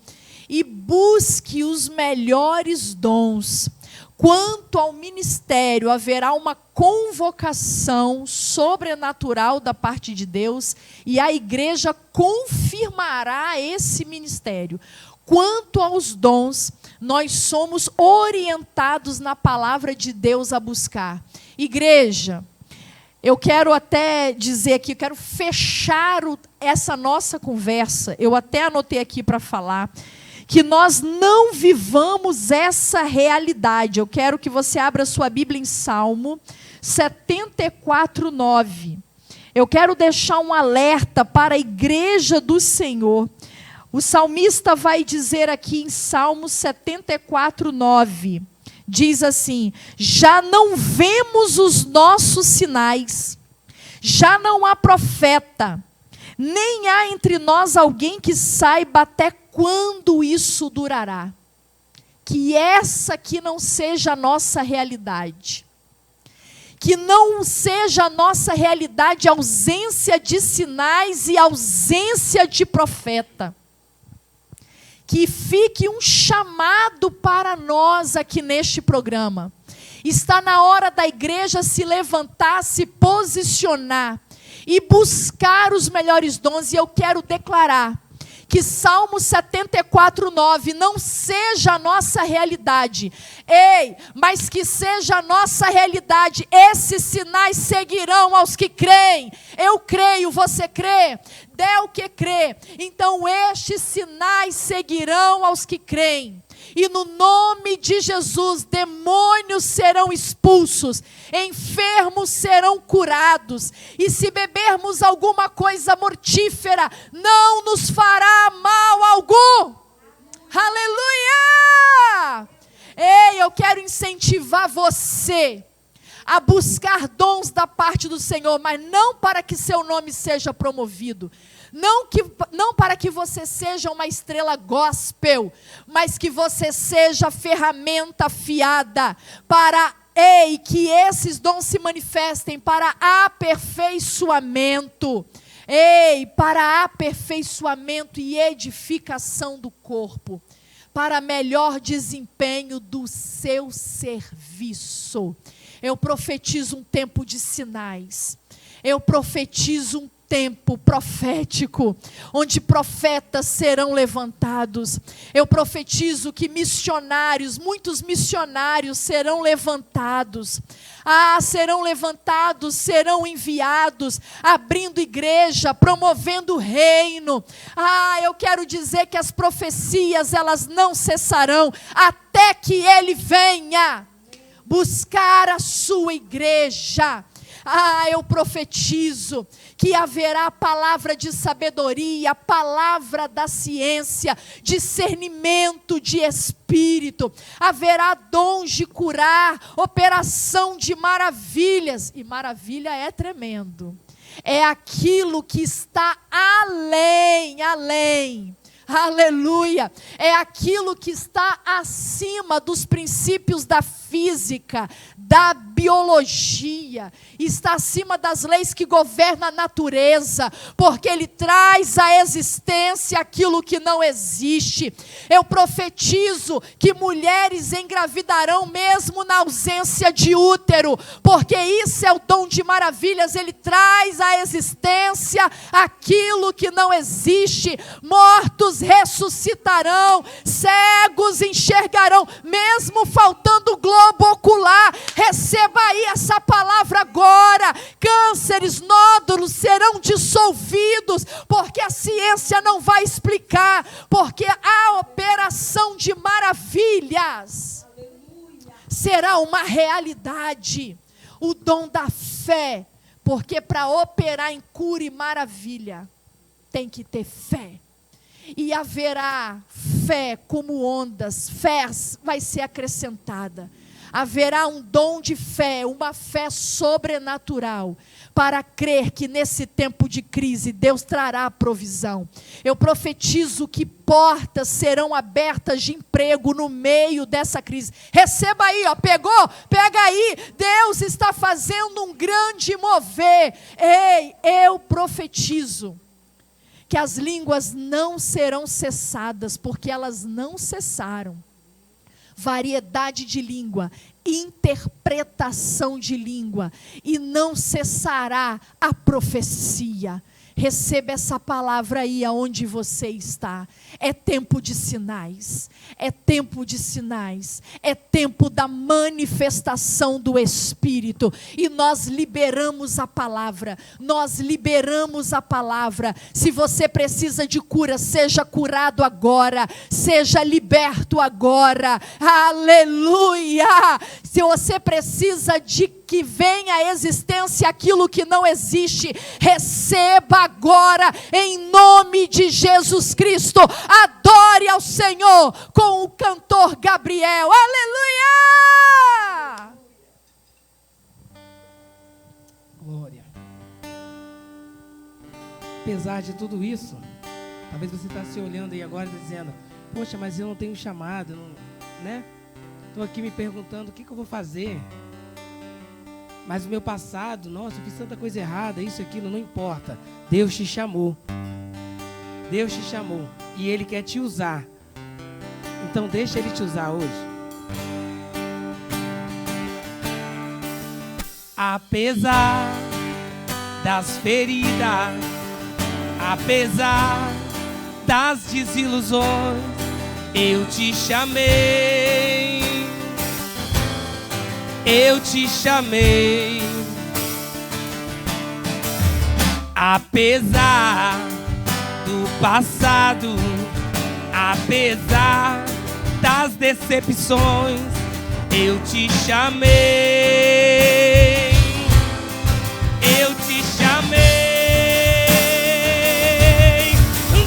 E busque os melhores dons. Quanto ao ministério, haverá uma convocação sobrenatural da parte de Deus e a igreja confirmará esse ministério. Quanto aos dons, nós somos orientados na palavra de Deus a buscar. Igreja, eu quero até dizer aqui, eu quero fechar essa nossa conversa, eu até anotei aqui para falar, que nós não vivamos essa realidade. Eu quero que você abra sua Bíblia em Salmo 74:9. Eu quero deixar um alerta para a igreja do Senhor. O salmista vai dizer aqui em Salmo 74:9, diz assim: já não vemos os nossos sinais, já não há profeta, nem há entre nós alguém que saiba até quando isso durará. Que essa que não seja a nossa realidade. Que não seja a nossa realidade a ausência de sinais e ausência de profeta. Que fique um chamado para nós aqui neste programa. Está na hora da igreja se levantar, se posicionar e buscar os melhores dons. E eu quero declarar que Salmo 74:9 não seja a nossa realidade. Ei, mas que seja a nossa realidade. Esses sinais seguirão aos que creem. Eu creio, você crê? Dê o que crê. Então estes sinais seguirão aos que creem. E no nome de Jesus, demônios serão expulsos, enfermos serão curados, e se bebermos alguma coisa mortífera, não nos fará mal algum. Aleluia! Ei, eu quero incentivar você a buscar dons da parte do Senhor, mas não para que seu nome seja promovido. Não para que você seja uma estrela gospel, mas que você seja ferramenta afiada para, que esses dons se manifestem para aperfeiçoamento. Para aperfeiçoamento e edificação do corpo, para melhor desempenho do seu serviço. Eu profetizo um tempo de sinais. Eu profetizo um tempo profético, onde profetas serão levantados. Eu profetizo que missionários, muitos missionários serão levantados. Serão levantados, serão enviados, abrindo igreja, promovendo o reino. Eu quero dizer que as profecias, elas não cessarão, até que Ele venha buscar a sua igreja. Eu profetizo que haverá palavra de sabedoria, palavra da ciência, discernimento de espírito, haverá dons de curar, operação de maravilhas, e maravilha é tremendo, é aquilo que está além, aleluia, é aquilo que está acima dos princípios da física, da biologia, está acima das leis que governam a natureza, porque Ele traz à existência aquilo que não existe. Eu profetizo que mulheres engravidarão mesmo na ausência de útero, porque isso é o dom de maravilhas. Ele traz à existência aquilo que não existe. Mortos ressuscitarão, cegos enxergarão, mesmo faltando globo ocular. Receba aí essa palavra agora. Cânceres, nódulos serão dissolvidos, porque a ciência não vai explicar, porque a operação de maravilhas será uma realidade. O dom da fé, porque para operar em cura e maravilha tem que ter fé. E haverá fé como ondas, fé vai ser acrescentada. Haverá um dom de fé, uma fé sobrenatural, para crer que nesse tempo de crise Deus trará a provisão. Eu profetizo que portas serão abertas de emprego no meio dessa crise. Receba aí, pegou? Pega aí. Deus está fazendo um grande mover. Eu profetizo que as línguas não serão cessadas, porque elas não cessaram. Variedade de língua, interpretação de língua, e não cessará a profecia. Receba essa palavra aí aonde você está. É tempo de sinais, é tempo de sinais, é tempo da manifestação do Espírito, e nós liberamos a palavra, Se você precisa de cura, seja curado agora, seja liberto agora, aleluia. Se você precisa de que venha à existência aquilo que não existe, receba agora, em nome de Jesus Cristo. Adore ao Senhor com o cantor Gabriel. Aleluia! Glória. Apesar de tudo isso, talvez você está se olhando aí agora e dizendo: poxa, mas eu não tenho chamado, eu não, né? Estou aqui me perguntando o que eu vou fazer. Mas o meu passado, nossa, eu fiz tanta coisa errada, isso, aquilo, não importa. Deus te chamou. Deus te chamou. E Ele quer te usar. Então deixa Ele te usar hoje. Apesar das feridas, apesar das desilusões, eu te chamei. Eu te chamei. Apesar do passado, apesar das decepções, eu te chamei. Eu te chamei.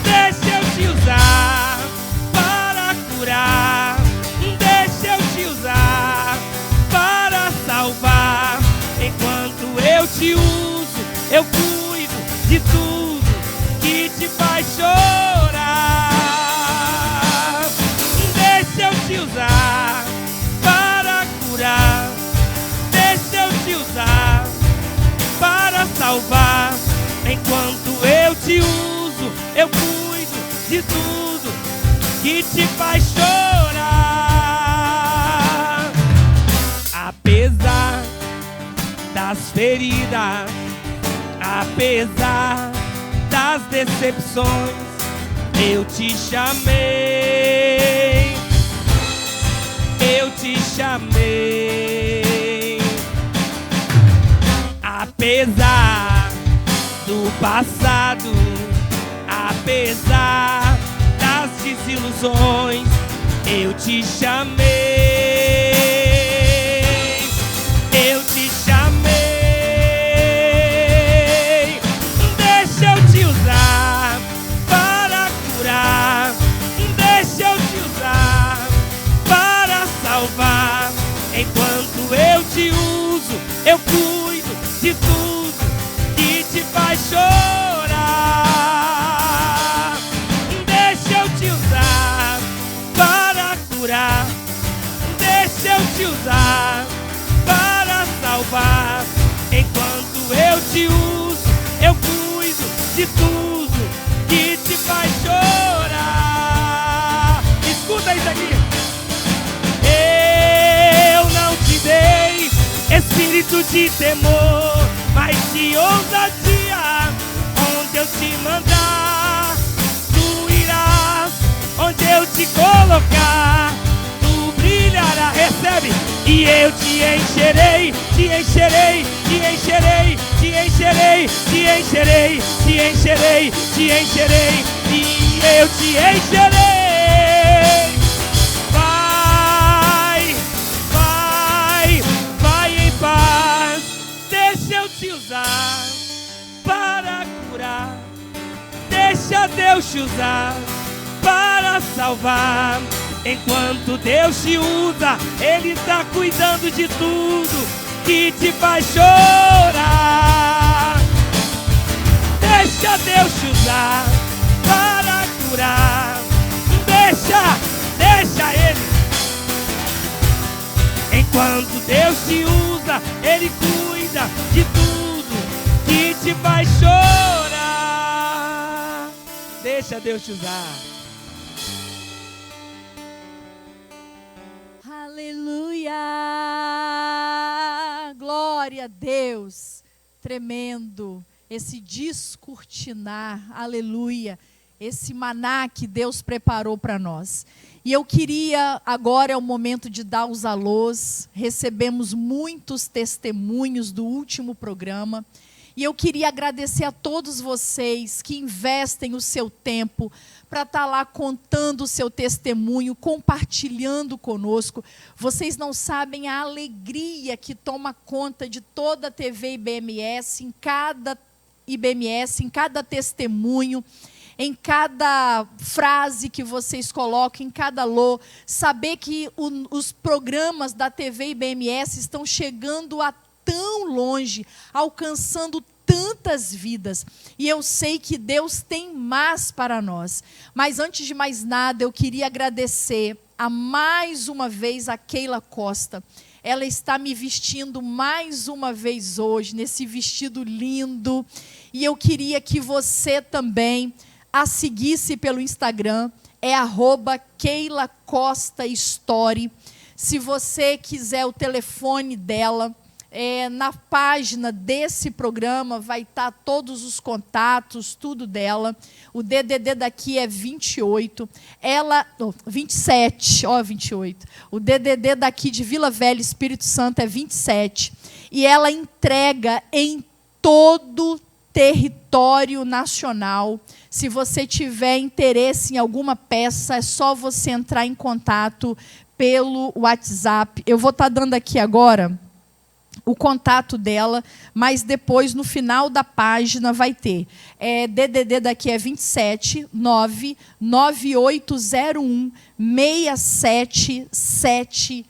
Deixa eu te usar para curar. Deixa eu te usar para salvar. Enquanto eu te uso, eu cuido de tudo que te faz chorar. Deixa eu te usar para curar. Deixa eu te usar para salvar. Enquanto eu te uso, eu cuido de tudo que te faz chorar. Apesar das feridas, apesar das decepções, eu te chamei. Eu te chamei. Apesar do passado, apesar das desilusões, eu te chamei. Eu te chamei. Deixa eu te usar para curar. Deixa eu te usar para salvar. Enquanto eu te uso, eu cuido de tudo que te faz chorar. Deixa eu te usar para curar. Deixa eu te usar para salvar. Enquanto eu te uso, eu cuido de tudo que te faz chorar. Escuta isso aqui. Eu não te dei espírito de temor, mas de ousadia. Onde eu te mandar, tu irás. Onde eu te colocar, tu brilhará. Recebe. E eu te encherei, te encherei, te encherei, te encherei, te encherei, te encherei, te encherei. E eu te encherei. Vai, vai, vai em paz. Deixa eu te usar para curar. Deixa Deus te usar para salvar. Enquanto Deus te usa, Ele está cuidando de tudo que te faz chorar. Deixa Deus te usar para curar. Deixa Ele. Enquanto Deus te usa, Ele cuida de tudo que te faz chorar. Deixa Deus te usar. Aleluia! Glória a Deus! Tremendo esse descortinar, aleluia, esse maná que Deus preparou para nós. E eu queria, agora é o momento de dar os alôs. Recebemos muitos testemunhos do último programa. E eu queria agradecer a todos vocês que investem o seu tempo para estar lá contando o seu testemunho, compartilhando conosco. Vocês não sabem a alegria que toma conta de toda a TV IBMS em cada IBMS, em cada testemunho, em cada frase que vocês colocam, em cada alô, saber que os programas da TV IBMS estão chegando a tão longe, alcançando tantas vidas. E eu sei que Deus tem mais para nós. Mas antes de mais nada, eu queria agradecer mais uma vez a Keila Costa. Ela está me vestindo mais uma vez hoje, nesse vestido lindo. E eu queria que você também a seguisse pelo Instagram, é @KeilaCostaStory. Se você quiser o telefone dela, na página desse programa vai estar todos os contatos, tudo dela. O DDD daqui é 28, 27, 28. O DDD daqui de Vila Velha, Espírito Santo, é 27. E ela entrega em todo território nacional. Se você tiver interesse em alguma peça, é só você entrar em contato pelo WhatsApp. Eu vou estar dando aqui agora o contato dela, mas depois, no final da página, vai ter. DDD daqui é 27 99801 6770.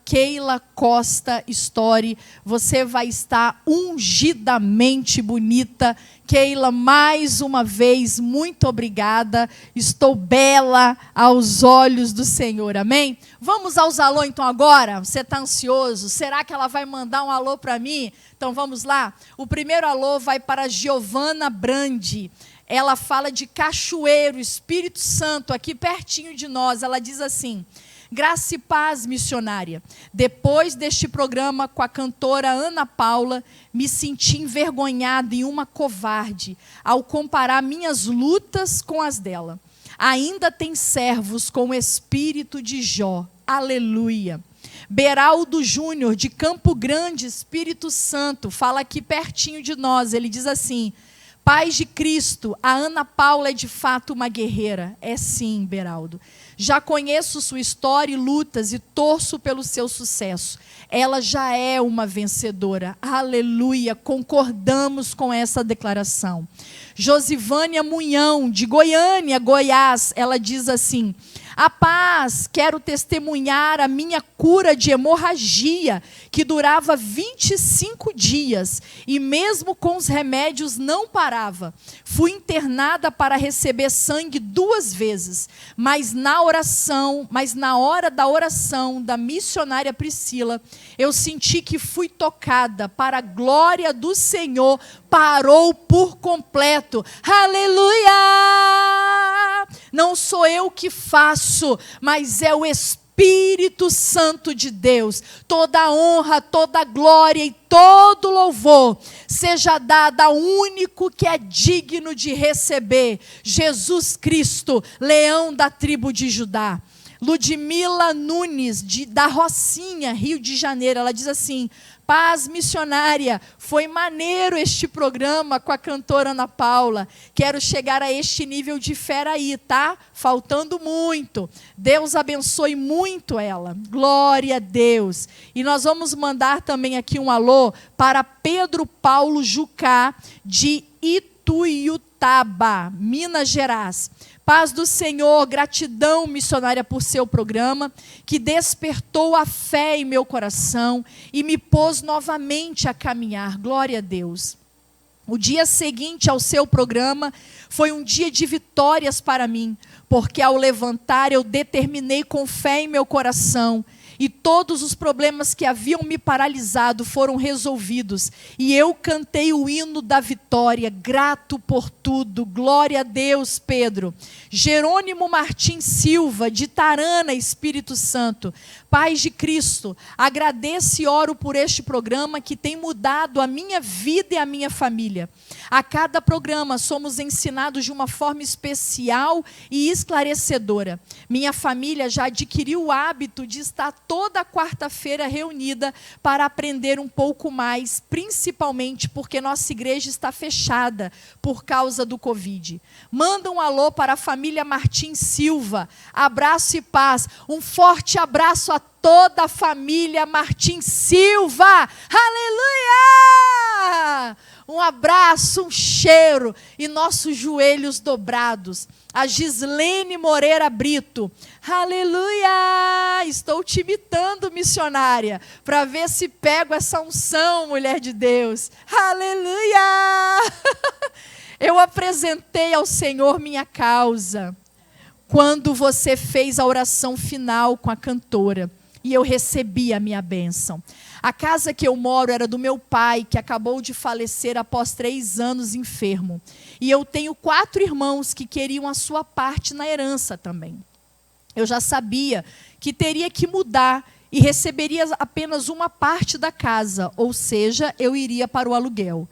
@Keila Costa Story. Você vai estar ungidamente bonita. Keila, mais uma vez, muito obrigada. Estou bela aos olhos do Senhor. Amém? Vamos aos alô, então, agora? Você está ansioso? Será que ela vai mandar um alô para mim? Então, vamos lá? O primeiro alô vai para Giovana Brandi. Ela fala de Cachoeiro, Espírito Santo, aqui pertinho de nós. Ela diz assim: graça e paz, missionária. Depois deste programa com a cantora Ana Paula, me senti envergonhada e uma covarde ao comparar minhas lutas com as dela. Ainda tem servos com o espírito de Jó. Aleluia. Beraldo Júnior, de Campo Grande, Espírito Santo, fala aqui pertinho de nós. Ele diz assim: paz de Cristo, a Ana Paula é de fato uma guerreira. É sim, Beraldo. Já conheço sua história e lutas e torço pelo seu sucesso. Ela já é uma vencedora. Aleluia, concordamos com essa declaração. Josivânia Munhão, de Goiânia, Goiás, ela diz assim: a paz, quero testemunhar a minha cura de hemorragia, que durava 25 dias, e mesmo com os remédios não parava. Fui internada para receber sangue 2 vezes, mas na hora da oração da missionária Priscila, eu senti que fui tocada, para a glória do Senhor, parou por completo. Aleluia! Não sou eu que faço, mas é o Espírito Santo de Deus. Toda a honra, toda a glória e todo louvor seja dada ao único que é digno de receber, Jesus Cristo, leão da tribo de Judá. Ludmila Nunes, da Rocinha, Rio de Janeiro, ela diz assim: paz missionária, foi maneiro este programa com a cantora Ana Paula. Quero chegar a este nível de fera aí, tá? Faltando muito. Deus abençoe muito ela. Glória a Deus. E nós vamos mandar também aqui um alô para Pedro Paulo Jucá, de Ituiutaba, Minas Gerais. Paz do Senhor, gratidão, missionária, por seu programa, que despertou a fé em meu coração e me pôs novamente a caminhar. Glória a Deus. O dia seguinte ao seu programa foi um dia de vitórias para mim, porque ao levantar eu determinei com fé em meu coração, e todos os problemas que haviam me paralisado foram resolvidos. E eu cantei o hino da vitória, grato por tudo. Glória a Deus, Pedro. Jerônimo Martins Silva, de Tarana, Espírito Santo. Paz de Cristo, agradeço e oro por este programa que tem mudado a minha vida e a minha família. A cada programa somos ensinados de uma forma especial e esclarecedora. Minha família já adquiriu o hábito de estar toda quarta-feira reunida para aprender um pouco mais, principalmente porque nossa igreja está fechada por causa do Covid. Manda um alô para a família Martins Silva. Abraço e paz. Um forte abraço a toda a família Martins Silva. Aleluia! Um abraço, um cheiro e nossos joelhos dobrados. A Gislene Moreira Brito. Aleluia! Estou te imitando, missionária, para ver se pego essa unção, mulher de Deus. Aleluia! Eu apresentei ao Senhor minha causa quando você fez a oração final com a cantora e eu recebi a minha bênção. A casa que eu moro era do meu pai, que acabou de falecer após 3 anos enfermo. E eu tenho 4 irmãos que queriam a sua parte na herança também. Eu já sabia que teria que mudar e receberia apenas uma parte da casa, ou seja, eu iria para o aluguel.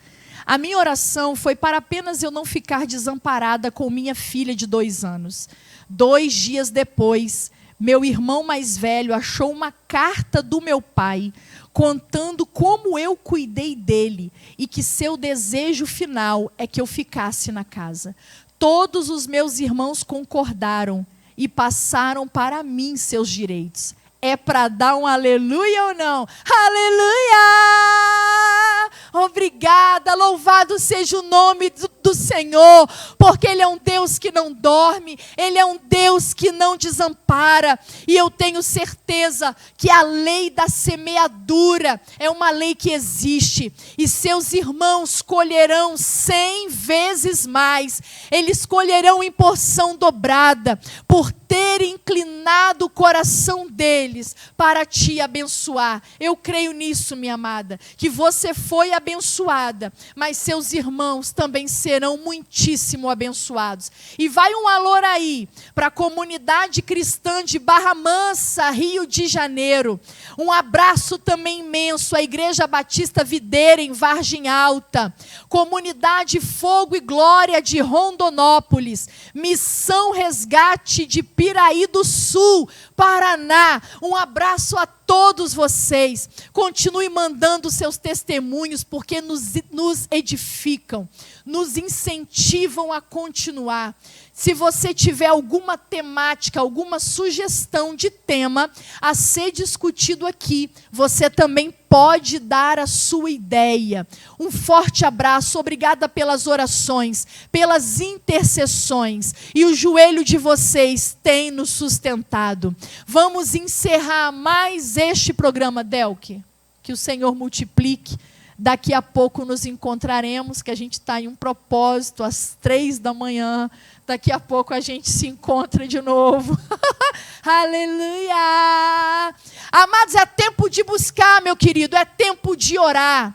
A minha oração foi para apenas eu não ficar desamparada com minha filha de 2 anos. 2 dias depois, meu irmão mais velho achou uma carta do meu pai, contando como eu cuidei dele e que seu desejo final é que eu ficasse na casa. Todos os meus irmãos concordaram e passaram para mim seus direitos. É para dar um aleluia ou não? Aleluia! Obrigada, louvado seja o nome do Senhor, porque Ele é um Deus que não dorme, Ele é um Deus que não desampara, e eu tenho certeza que a lei da semeadura é uma lei que existe, e seus irmãos colherão 100 vezes mais, eles colherão em porção dobrada, por ter inclinado o coração deles para te abençoar. Eu creio nisso, minha amada, que você foi abençoada, mas seus irmãos também serão muitíssimo abençoados. E vai um alô aí para a comunidade cristã de Barra Mansa, Rio de Janeiro. Um abraço também imenso à Igreja Batista Videira, em Vargem Alta. Comunidade Fogo e Glória de Rondonópolis. Missão Resgate de Piraí do Sul, Paraná. Um abraço a todos vocês. Continue mandando seus testemunhos, porque nos edificam, nos incentivam a continuar. Se você tiver alguma temática, alguma sugestão de tema a ser discutido aqui, você também pode dar a sua ideia. Um forte abraço, obrigada pelas orações, pelas intercessões, e o joelho de vocês tem nos sustentado. Vamos encerrar mais este programa, Delque. Que o Senhor multiplique. Daqui a pouco nos encontraremos, que a gente está em um propósito, às 3 da manhã. Daqui a pouco a gente se encontra de novo. Aleluia! Amados, é tempo de buscar, meu querido, é tempo de orar.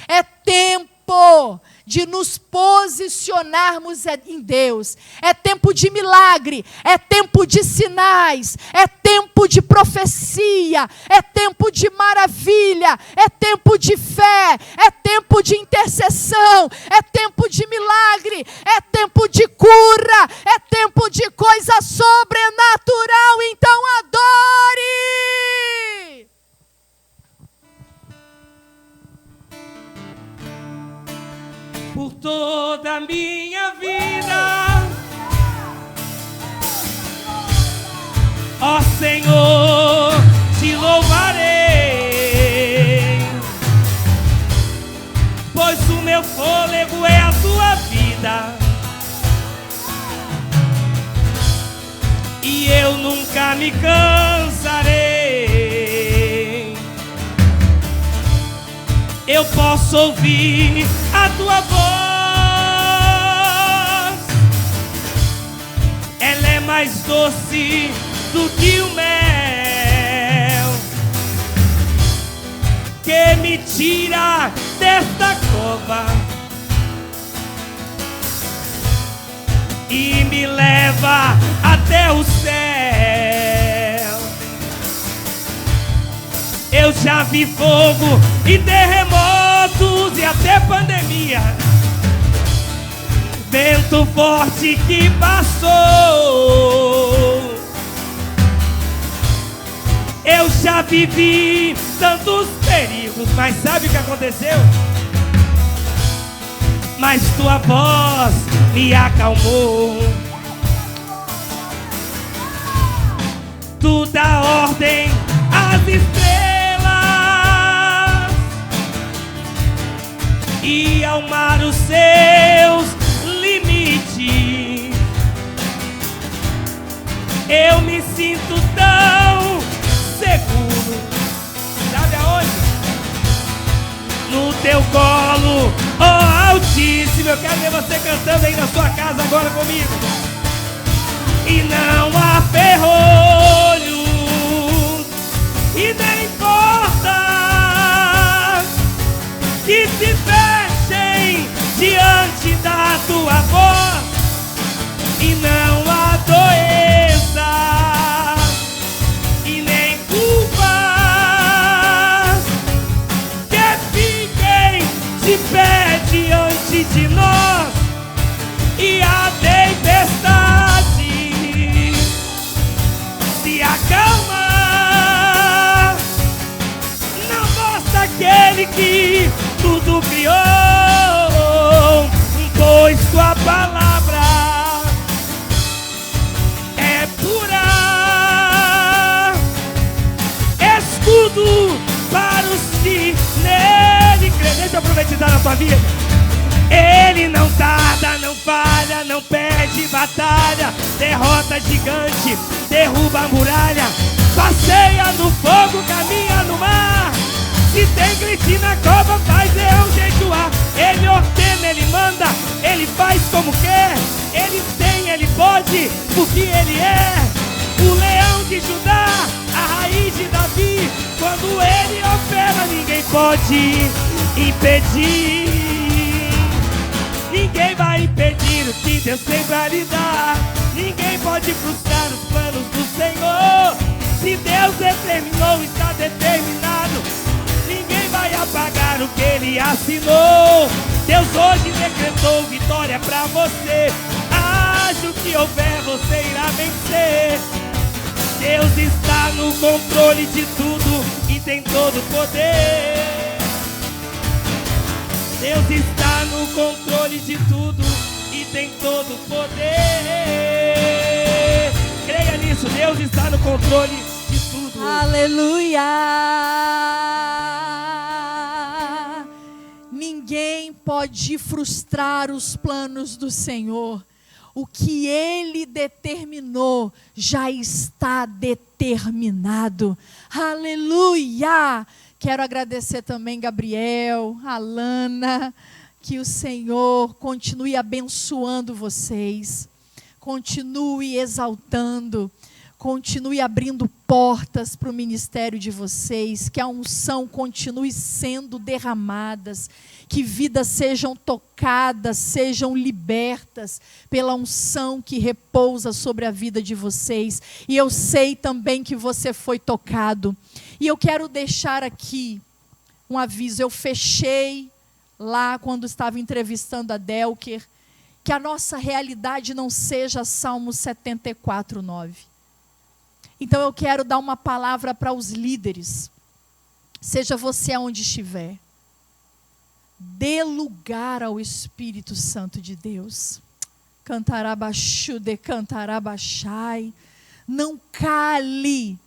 É tempo de nos posicionarmos em Deus. É tempo de milagre, é tempo de sinais, é tempo de profecia, é tempo de maravilha, é tempo de fé, é tempo de intercessão, é tempo de milagre, é tempo de cura, é tempo de coisa sobrenatural. Então adore! Por toda a minha vida, ó Senhor, te louvarei, pois o meu fôlego é a tua vida, e eu nunca me cansarei. Eu posso ouvir a tua voz, ela é mais doce do que o mel, que me tira desta cova e me leva até o céu. Eu já vi fogo e terremotos e até pandemia, vento forte que passou. Eu já vivi tantos perigos, mas sabe o que aconteceu? Mas tua voz me acalmou. Tu dá ordem às estrelas acalmar os seus limites. Eu me sinto tão seguro. Sabe aonde? No teu colo, ó Altíssimo. Eu quero ver você cantando aí na sua casa agora comigo. E não há ferrolhos, e nem portas que se fechem diante da tua voz. E não há doença e nem culpa que fiquem de pé diante de nós. E a tempestade se acalma na voz daquele que tudo criou, pois tua palavra é pura, escudo para os que nele creem. Deixa eu profetizar na tua vida. Ele não tarda, não falha, não perde batalha, derrota gigante, derruba a muralha, passeia no fogo, caminha no mar. Se tem crente na cova, faz leão jejuar. Ele ordena, ele manda, ele faz como quer. Ele tem, ele pode, porque ele é o leão de Judá, a raiz de Davi. Quando ele opera, ninguém pode impedir. Ninguém vai impedir o que Deus tem pra lhe dar. Ninguém pode frustrar os planos do Senhor. Se Deus determinou, está determinado. Ninguém vai apagar o que Ele assinou. Deus hoje decretou vitória pra você. Haja o que houver, você irá vencer. Deus está no controle de tudo e tem todo o poder. Deus está no controle de tudo e tem todo o poder. Creia nisso, Deus está no controle de tudo. Aleluia! Ninguém pode frustrar os planos do Senhor. O que Ele determinou já está determinado. Aleluia! Quero agradecer também Gabriel, Alana, que o Senhor continue abençoando vocês, continue exaltando, continue abrindo portas para o ministério de vocês, que a unção continue sendo derramadas, que vidas sejam tocadas, sejam libertas pela unção que repousa sobre a vida de vocês. E eu sei também que você foi tocado. E eu quero deixar aqui um aviso. Eu fechei lá quando estava entrevistando a Delker, que a nossa realidade não seja Salmo 74:9. Então eu quero dar uma palavra para os líderes. Seja você aonde estiver, dê lugar ao Espírito Santo de Deus. Cantarabaxude, cantarabaxai. Não cale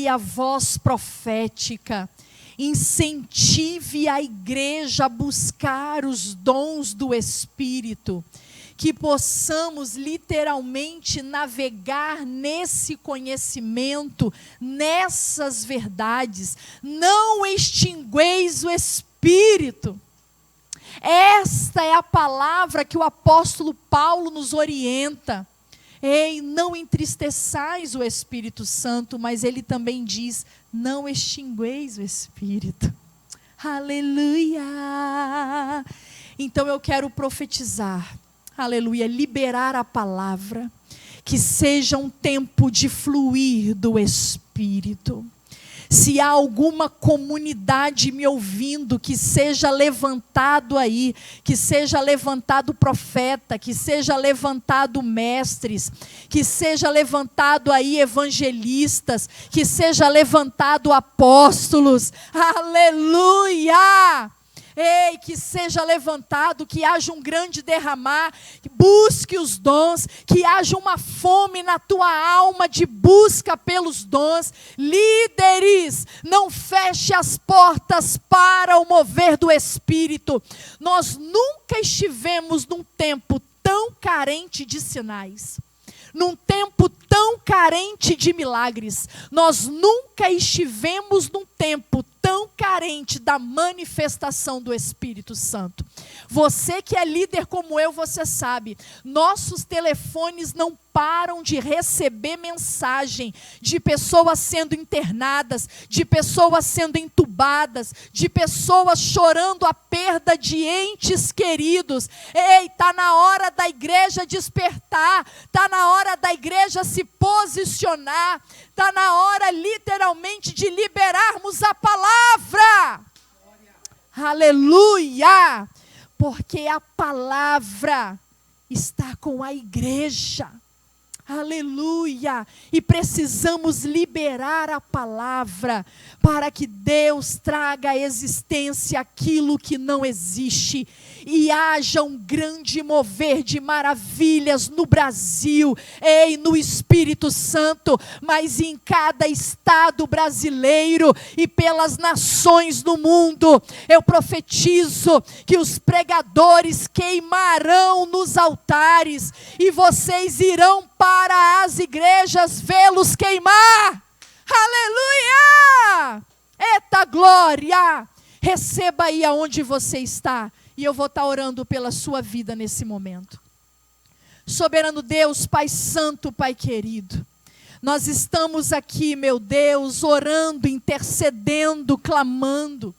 a voz profética. Incentive a igreja a buscar os dons do Espírito. Que possamos literalmente navegar nesse conhecimento, nessas verdades. Não extingueis o Espírito. Esta é a palavra que o apóstolo Paulo nos orienta. Ei, não entristeçais o Espírito Santo, mas ele também diz, não extingueis o Espírito. Aleluia! Então eu quero profetizar, aleluia, liberar a palavra, que seja um tempo de fluir do Espírito. Se há alguma comunidade me ouvindo, que seja levantado aí, que seja levantado profeta, que seja levantado mestres, que seja levantado aí evangelistas, que seja levantado apóstolos. Aleluia! Ei, que seja levantado, que haja um grande derramar, busque os dons, que haja uma fome na tua alma de busca pelos dons. Líderes, não feche as portas para o mover do Espírito. Nós nunca estivemos num tempo tão carente de sinais, num tempo tão carente de milagres. Nós nunca estivemos num tempo tão carente da manifestação do Espírito Santo. Você que é líder como eu, você sabe, nossos telefones não param de receber mensagem de pessoas sendo internadas, de pessoas sendo entubadas, de pessoas chorando a perda de entes queridos. Ei, está na hora da igreja despertar, está na hora da igreja se posicionar, está na hora literalmente de liberarmos a palavra. Aleluia! Porque a palavra está com a igreja. Aleluia! E precisamos liberar a palavra para que Deus traga à existência aquilo que não existe e haja um grande mover de maravilhas no Brasil, no Espírito Santo, mas em cada estado brasileiro e pelas nações do mundo. Eu profetizo que os pregadores queimarão nos altares e vocês irão para as igrejas vê-los queimar. Aleluia! Eita glória! Receba aí aonde você está. E eu vou estar orando pela sua vida nesse momento. Soberano Deus, Pai Santo, Pai querido, nós estamos aqui, meu Deus, orando, intercedendo, clamando.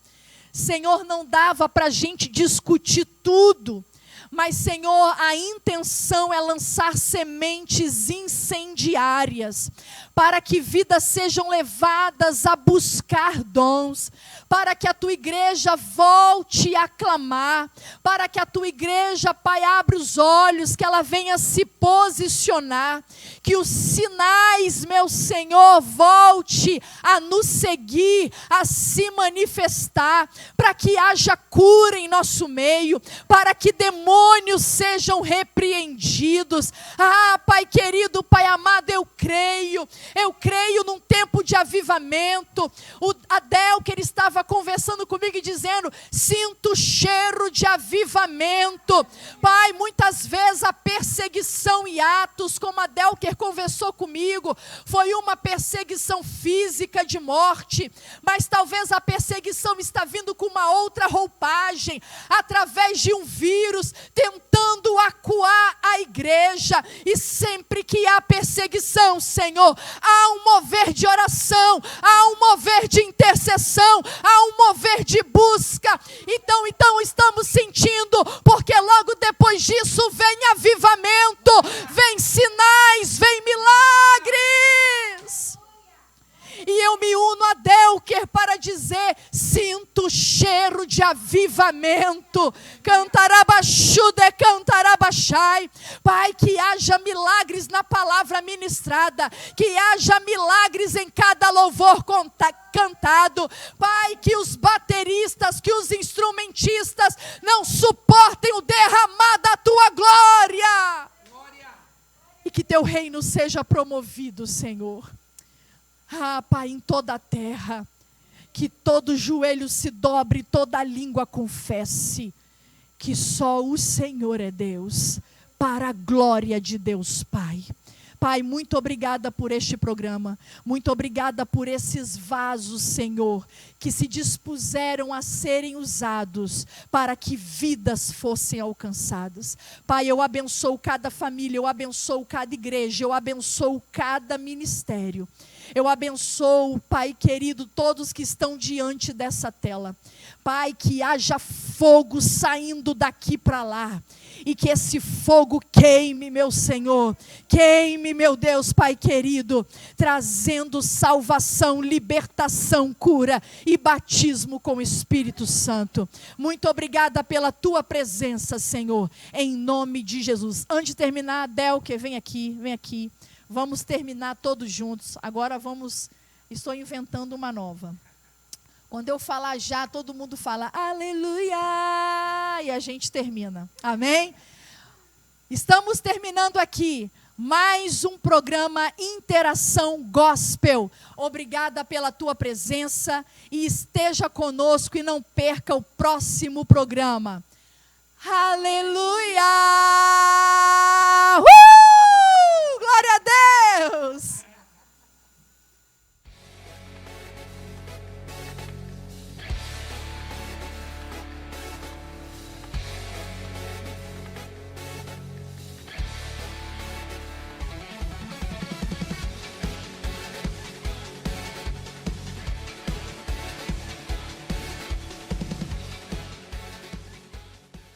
Senhor, não dava para a gente discutir tudo, mas, Senhor, a intenção é lançar sementes incendiárias, para que vidas sejam levadas a buscar dons, para que a tua igreja volte a clamar, para que a tua igreja, Pai, abra os olhos, que ela venha se posicionar, que os sinais, meu Senhor, volte a nos seguir, a se manifestar, para que haja cura em nosso meio, para que demônios sejam repreendidos. Pai querido, Pai amado, eu creio num tempo de avivamento. O Adel, que ele estava conversando comigo e dizendo, sinto o cheiro de avivamento. Pai, muitas vezes a perseguição em Atos, como Adel que conversou comigo, foi uma perseguição física de morte, mas talvez a perseguição está vindo com uma outra roupagem, através de um vírus, tentando acuar a igreja. E sempre que há perseguição, Senhor, há um mover de oração, há um mover de intercessão, há um mover de busca. Então estamos sentindo, porque logo depois disso vem avivamento, vem sinais, vem milagres. E eu me uno a Delker para dizer, sinto o cheiro de avivamento. Cantarabaxude, cantarabachai. Pai, que haja milagres na palavra ministrada, que haja milagres em cada louvor cantado. Pai, que os bateristas, que os instrumentistas não suportem o derramar da tua glória. E que teu reino seja promovido, Senhor. Pai, em toda a terra, que todo joelho se dobre, toda língua confesse que só o Senhor é Deus, para a glória de Deus Pai. Pai, muito obrigada por este programa, muito obrigada por esses vasos, Senhor, que se dispuseram a serem usados para que vidas fossem alcançadas. Pai, eu abençoo cada família, eu abençoo cada igreja, eu abençoo cada ministério. Eu abençoo, Pai querido, todos que estão diante dessa tela. Pai, que haja fogo saindo daqui para lá. E que esse fogo queime, meu Senhor. Queime, meu Deus, Pai querido. Trazendo salvação, libertação, cura e batismo com o Espírito Santo. Muito obrigada pela tua presença, Senhor. Em nome de Jesus. Antes de terminar, Delker, vem aqui, vem aqui. Vamos terminar todos juntos. Agora estou inventando uma nova. Quando eu falar já, todo mundo fala aleluia, e a gente termina. Amém? Estamos terminando aqui mais um programa Interação Gospel. Obrigada pela tua presença e esteja conosco e não perca o próximo programa. Aleluia!